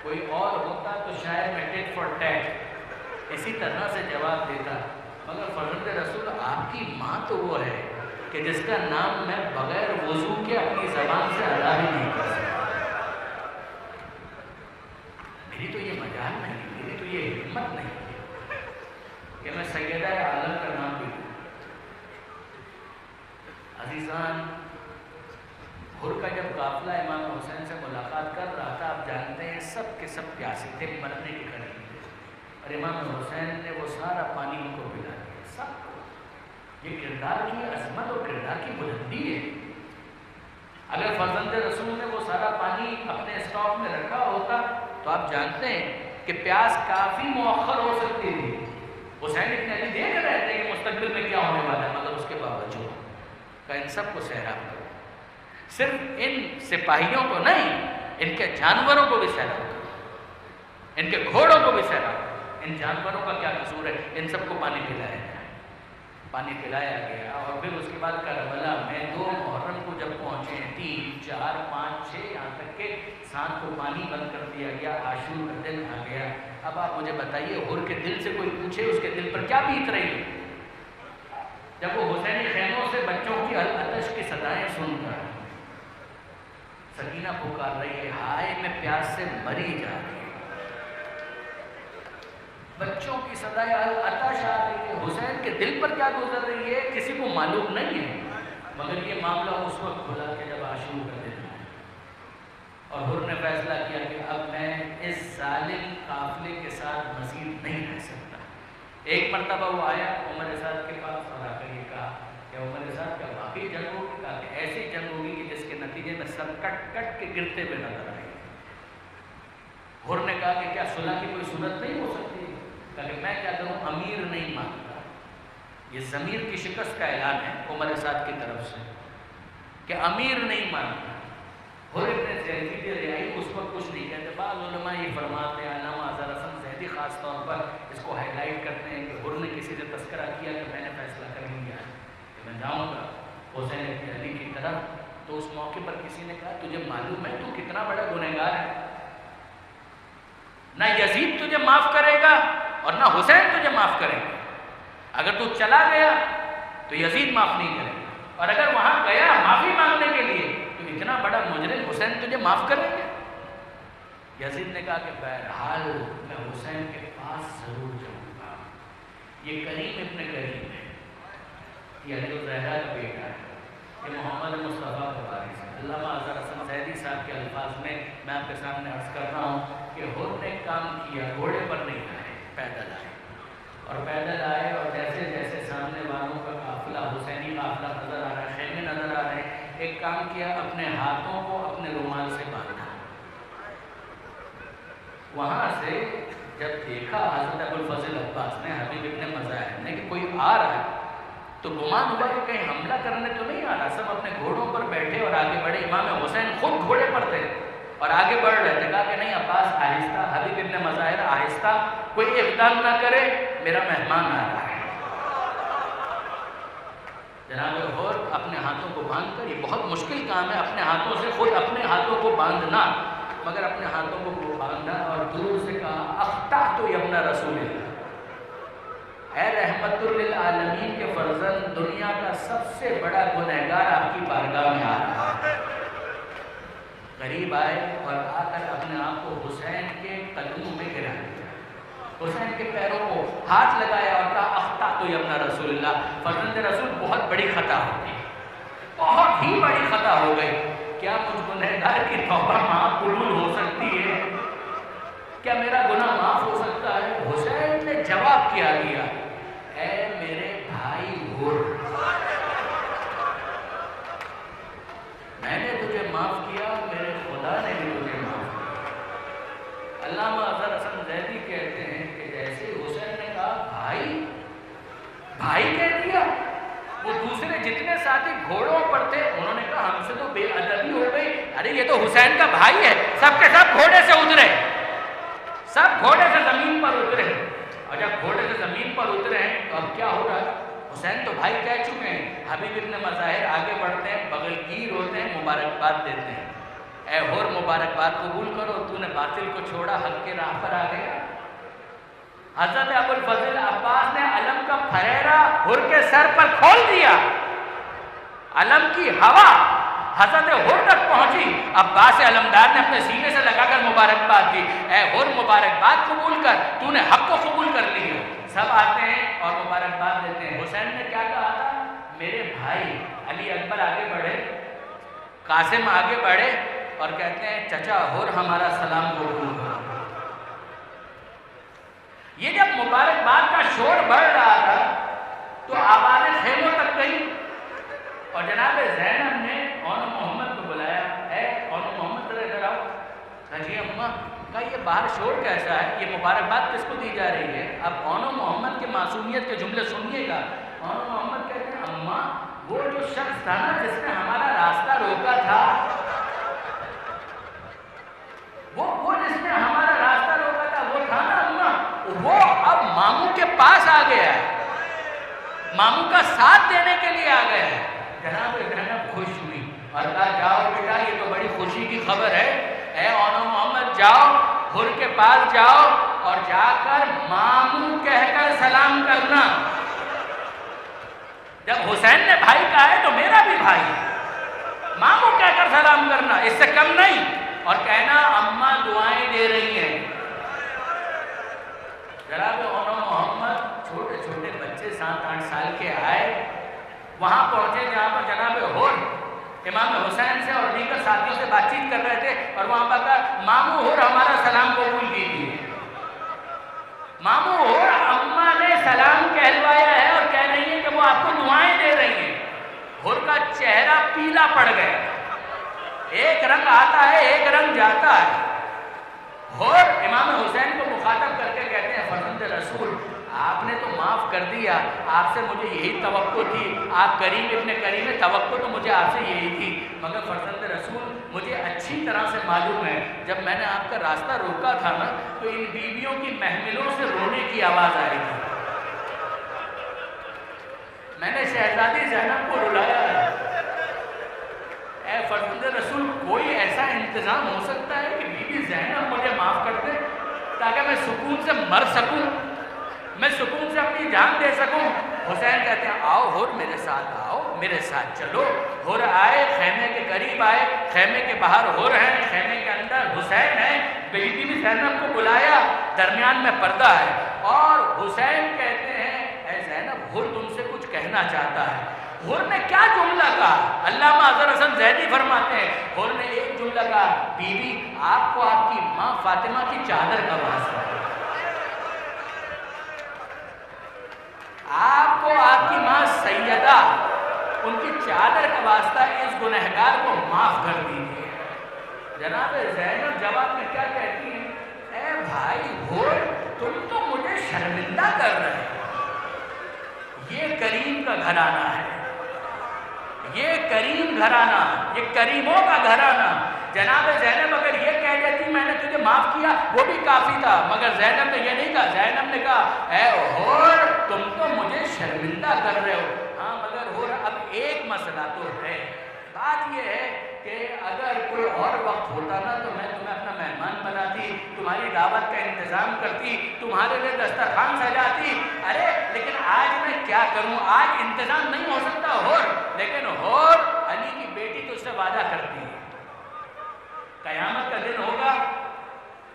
کوئی اور ہوتا تو شاید میں ٹیٹ فار ٹیٹ اسی طرح سے جواب دیتا، مگر فرزند رسول آپ کی ماں تو وہ ہے کہ جس کا نام میں بغیر وضو کے اپنی زبان سے ادا ہی نہیں کر سکتا۔ میری تو یہ مجال نہیں، میری تو یہ ہمت نہیں کہ میں سیدہ عالم کا نام بھی لوں۔ عزیزان، ہر کا جب قافلہ امام حسین سے ملاقات کر رہا تھا، آپ جانتے ہیں سب کے سب پیاسے تھے، مرنے کے قریب تھے، اور امام حسین نے وہ سارا پانی ان کو پلا دیا، سب کو۔ یہ کردار کی عظمت اور کردار کی بلندی ہے۔ اگر فرزند رسول نے وہ سارا پانی اپنے اسٹاک میں رکھا ہوتا تو آپ جانتے ہیں کہ پیاس کافی مؤخر ہو سکتی تھی۔ حسین ابن علی دیکھ رہے تھے کہ مستقبل میں کیا ہونے والا ہے، مگر اس کے باوجود کہ ان سب کو سیراب کرو، صرف ان سپاہیوں کو نہیں، ان کے جانوروں کو بھی سیراب کرو، ان کے گھوڑوں کو بھی سیراب کرو۔ ان جانوروں کا کیا قصور ہے؟ ان سب کو پانی پلایا گیا، پانی پلایا گیا۔ اور پھر اس کے بعد کربلا میں 2 محرم کو جب پہنچے، 3، 4، 5، 6، یہاں تک کہ 7 کو پانی بند کر دیا گیا، عاشور کا دن آ گیا۔ اب آپ مجھے بتائیے، ہر کے دل سے کوئی پوچھے اس کے دل پر کیا بیت رہی ہے جب وہ حسینی خیموں سے بچوں کی آتش کی صدائیں سن کر سکینہ پکار رہی ہے، ہائے میں پیاس سے مری جا رہی ہوں۔ بچوں کی صدائے العطش آ رہی ہے، حسین کے دل پر کیا گزر رہی ہے کسی کو معلوم نہیں ہے، مگر یہ معاملہ اس وقت کھلا کہ جب عاشور کا دن ہے اور حر نے فیصلہ کیا کہ اب میں اس ظالم قافلے کے ساتھ مزید نہیں رہ سکتا۔ ایک مرتبہ وہ آیا عمر سعد کے پاس اور آ کر یہ کہا کہ عمر سعد کیا واقعی جنگ ہوگی؟ کہا کہ ایسی جنگ ہوگی کہ جس کے نتیجے میں سر کٹ کٹ کے گرتے ہوئے نظر آئے۔ حر نے کہا کہ کیا صلح کی کوئی صورت نہیں ہو سکتی؟ کہا کہ میں کیا کروں، امیر نہیں مانتا۔ یہ ضمیر کی شکست کا اعلان ہے عمر سعد کی طرف سے کہ امیر نہیں مانتا۔ حر ابن زید رعائی اس پر کچھ نہیں کہتے۔ بعض علماء یہ فرماتے ہیں، علامہ اظہر حسن زیدی خاص طور پر اس کو ہائی لائٹ کرتے ہیں کہ حر نے کسی سے تذکرہ کیا کہ میں نے فیصلہ کر لیا ہے کہ میں جاؤں گا حسین ابن علی کی طرف، تو اس موقع پر کسی نے کہا تجھے معلوم ہے تو کتنا بڑا گنہگار ہے، نہ یزید تجھے معاف کرے گا اور نہ حسین تجھے معاف کرے گا۔ اگر تو چلا گیا تو یزید معاف نہیں کرے گا، اور اگر وہاں گیا معافی مانگنے کے لیے تو اتنا بڑا مجرم حسین تجھے معاف کریں گے؟ یزید نے کہا کہ بہرحال میں حسین کے پاس ضرور جاؤں گا، یہ کریم ابن کریم ہے، یہ علی الزہرا کا بیٹا ہے، یہ محمد مصطفیٰ کا وارث ہے۔ علامہ اظہر حسن زیدی صاحب کے الفاظ میں آپ کے سامنے عرض کر رہا ہوں کہ حر نے کام کیا، گھوڑے پر نہیں آئے، پیدل آئے، اور پیدل آئے اور جیسے جیسے سامنے والوں کا قافلہ، حسینی قافلہ نظر آ رہا ہے، خیمے نظر آ رہے ہیں، ایک کام کیا، اپنے ہاتھوں کو اپنے رومال سے باندھا۔ وہاں سے جب دیکھا حضرت ابوالفضل عباس نے، حبیب ابن مظاہر نے کہ کوئی آ رہا ہے، تو گمان ہوا کہ کہیں حملہ کرنے تو نہیں آ رہا، سب اپنے گھوڑوں پر بیٹھے اور آگے بڑھے۔ امام حسین خود گھوڑے پر تھے اور آگے بڑھ رہے تھے۔ کہا کہ نہیں عباس آہستہ، حبیب ابن مظاہر آہستہ، کوئی اقدام نہ کرے، میرا مہمان آ رہا ہے۔ جناب حر اپنے ہاتھوں کو باندھ کر، یہ بہت مشکل کام ہے اپنے ہاتھوں سے خود اپنے ہاتھوں کو باندھنا، مگر اپنے ہاتھوں کو باندھا اور دور سے کہا اخطأت یا ابن رسول اللہ، اے رحمت للعالمین کے فرزند، دنیا کا سب سے بڑا گنہگار آپ کی بارگاہ میں آ رہا ہے۔ قریب آئے اور آ کر اپنے آپ کو حسین کے قدموں میں گرا دیا، حسین کے پیروں کو ہاتھ لگایا اور کہا اخطأت یا ابن رسول اللہ، فرزند رسول بہت بڑی خطا ہوگی، بہت ہی بڑی خطا ہو گئی، کیا مجھ گنہگار کی توبہ معاف قبول ہو سکتی ہے؟ کیا میرا گناہ معاف ہو سکتا ہے؟ حسین نے جواب کیا دیا، اے میرے بھائی حر، میں نے تجھے معاف کیا، میرے خدا نے بھی تجھے معاف کیا۔ علامہ اظہر حسن زیدی کہتے ہیں کہ جیسے حسین نے کہا بھائی، بھائی کہہ دیا، وہ دوسرے جتنے ساتھی گھوڑوں پر تھے انہوں نے کہا ہم سے تو بے ادبی ہو گئی، ارے یہ تو حسین کا بھائی ہے، سب کے سب گھوڑے سے اترے، سب گھوڑے سے زمین پر اترے، اور جب گھوڑے سے زمین پر اترے ہیں تو اب کیا ہو رہا ہے؟ حسین تو بھائی کہہ چکے ہیں۔ حبیب ابن مظاہر آگے بڑھتے ہیں، بغل گیر ہوتے ہیں، مبارکباد دیتے ہیں، اے حر مبارکباد قبول کرو، تو نے باطل کو چھوڑا، حق کے راہ پر آ گیا۔ حضرت ابوالفضل عباس نے علم کا پھریرا حر کے سر پر کھول دیا، علم کی ہوا حضرت حر تک پہنچی، عباس علمدار نے اپنے سینے سے لگا کر مبارکباد دی، اے حر مبارکباد قبول کر، تو نے حق کو قبول کر لی ہے۔ سب آتے ہیں اور مبارکباد دیتے ہیں۔ حسین نے کیا کہا تھا؟ میرے بھائی علی اکبر آگے بڑھے، قاسم آگے بڑھے اور کہتے ہیں چچا حر ہمارا سلام قبول کرو۔ یہ جب مبارکباد کا شور بڑھ رہا تھا تو آوازیں خیموں تک گئی اور جناب زینب نے اون محمد کو بلایا، اے اون محمد ذرا ادھر آؤ۔ کہا جی اماں، کہا یہ باہر شور کیسا ہے، یہ مبارکباد کس کو دی جا رہی ہے؟ اب اون محمد کے معصومیت کے جملے سنیے گا۔ اون محمد کہتے ہیں اماں، وہ جو شخص تھا نا جس نے ہمارا راستہ روکا تھا، وہ جس نے ہمارا راستہ روکا تھا وہ تھا نا اماں، وہ اب ماموں کے پاس آ گیا ہے، ماموں کا ساتھ دینے کے لیے آ گیا ہے۔ جناب زینب خوش ہوئی اور کہا جاؤ بیٹا، یہ تو بڑی خوشی کی خبر ہے، اے اون محمد جاؤ، حر کے پاس جاؤ اور جا کر ماموں کہہ کر سلام کرنا۔ جب حسین نے بھائی کہا ہے تو میرا بھی بھائی، ماموں کہہ کر سلام کرنا، اس سے کم نہیں، اور کہنا اماں دعائیں دے رہی ہیں۔ جناب بات چیت کر رہے تھے اور وہاں پر کہا مامو ہور ہمارا سلام قبول کیجیے. مامو ہور اماں نے سلام کہلوایا ہے اور کہہ رہی ہیں کہ وہ آپ کو دعائیں دے رہی ہیں. ہور کا چہرہ پیلا پڑ گیا. ایک رنگ آتا ہے ایک رنگ جاتا ہے. ہور امام حسین کو مخاطب کر کے کہتے ہیں فرزند رسول آپ نے تو معاف کر دیا, آپ سے مجھے یہی توقع تھی, آپ کریم ابن کریم ہے, توقع تو مجھے آپ سے یہی تھی, مگر فرزند رسول مجھے اچھی طرح سے معلوم ہے جب میں نے آپ کا راستہ روکا تھا نا تو ان بیویوں کی محملوں سے رونے کی آواز آئی تھی. میں نے شہزادی زینب کو رلایا ہے. اے فرزند رسول کوئی ایسا انتظام ہو سکتا ہے کہ بی بی زینب مجھے معاف کر دے تاکہ میں سکون سے مر سکوں, میں سکون سے اپنی جان دے سکوں. حسین کہتے ہیں آؤ ہور میرے ساتھ آؤ, میرے ساتھ چلو. ہور آئے, خیمے کے قریب آئے, خیمے کے باہر ہور ہیں, خیمے کے اندر حسین ہیں. بی بی زینب کو بلایا, درمیان میں پردہ ہے اور حسین کہتے ہیں اے زینب ہور تم سے کچھ کہنا چاہتا ہے. ہور نے کیا جملہ کہا؟ علامہ اظہر حسن زیدی فرماتے ہیں ہور نے ایک جملہ کہا بی بی آپ کو آپ کی ماں فاطمہ کی چادر کا واسطہ ہے, آپ کو آپ کی ماں سیدہ ان کی چادر کا واسطہ اس گنہگار کو معاف کر دیجیے. جناب زینب جواب میں کیا کہتی ہیں اے بھائی ہور تم تو مجھے شرمندہ کر رہے ہیں. یہ کریم کا گھرانہ ہے, یہ کریم گھرانہ, یہ کریموں کا گھرانہ. جناب زینب اگر یہ کہہ دیتی میں نے تجھے معاف کیا وہ بھی کافی تھا, مگر زینب نے یہ نہیں کہا. زینب نے کہا اے ہور تم تو مجھے شرمندہ کر رہے ہو. ہاں مگر ہور اب ایک مسئلہ تو ہے, بات یہ ہے کہ اگر کوئی اور وقت ہوتا نا تو میں تمہیں اپنا مہمان بناتی, تمہاری دعوت کا انتظام کرتی, تمہارے لیے دسترخوان سجاتی. ارے لیکن آج میں کیا کروں, آج انتظام نہیں ہو سکتا ہور. لیکن ہور علی کی بیٹی تو اس سے وعدہ کرتی ہے قیامت کا دن ہوگا,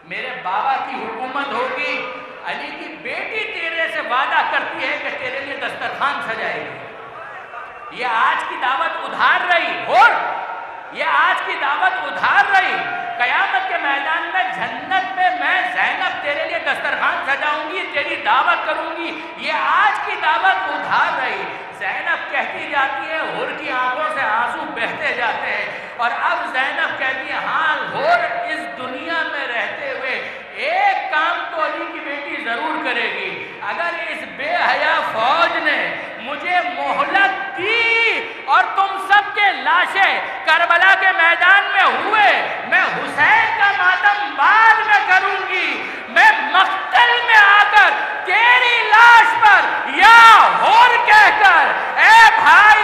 میرے بابا کی حکومت ہوگی, علی کی بیٹی تیرے سے وعدہ کرتی ہے کہ تیرے لیے دسترخوان سجائے گی. یہ آج کی دعوت ادھار رہی ہور, یہ آج کی دعوت ادھار رہی. قیامت کے میدان میں جنت میں میں زینب تیرے لیے دسترخوان سجاؤں گی, تیری دعوت کروں گی. یہ آج کی دعوت ادھار رہی. زینب کہتی جاتی ہے, ہور کی آنکھوں سے آنسو بہتے جاتے ہیں, اور اب زینب کہتی ہے ہاں ہور اس دنیا میں رہتے ہوئے ایک کام تو علی کی بیٹی ضرور کرے گی. اگر اس بے حیا فوج نے مجھے مہلت دی اور تم سب کے لاشیں کربلا کے میدان میں ہوئے, میں حسین کا ماتم بعد میں کروں گی. میں مقتل میں آ کر تیری لاش پر یا ہور کہہ کر اے بھائی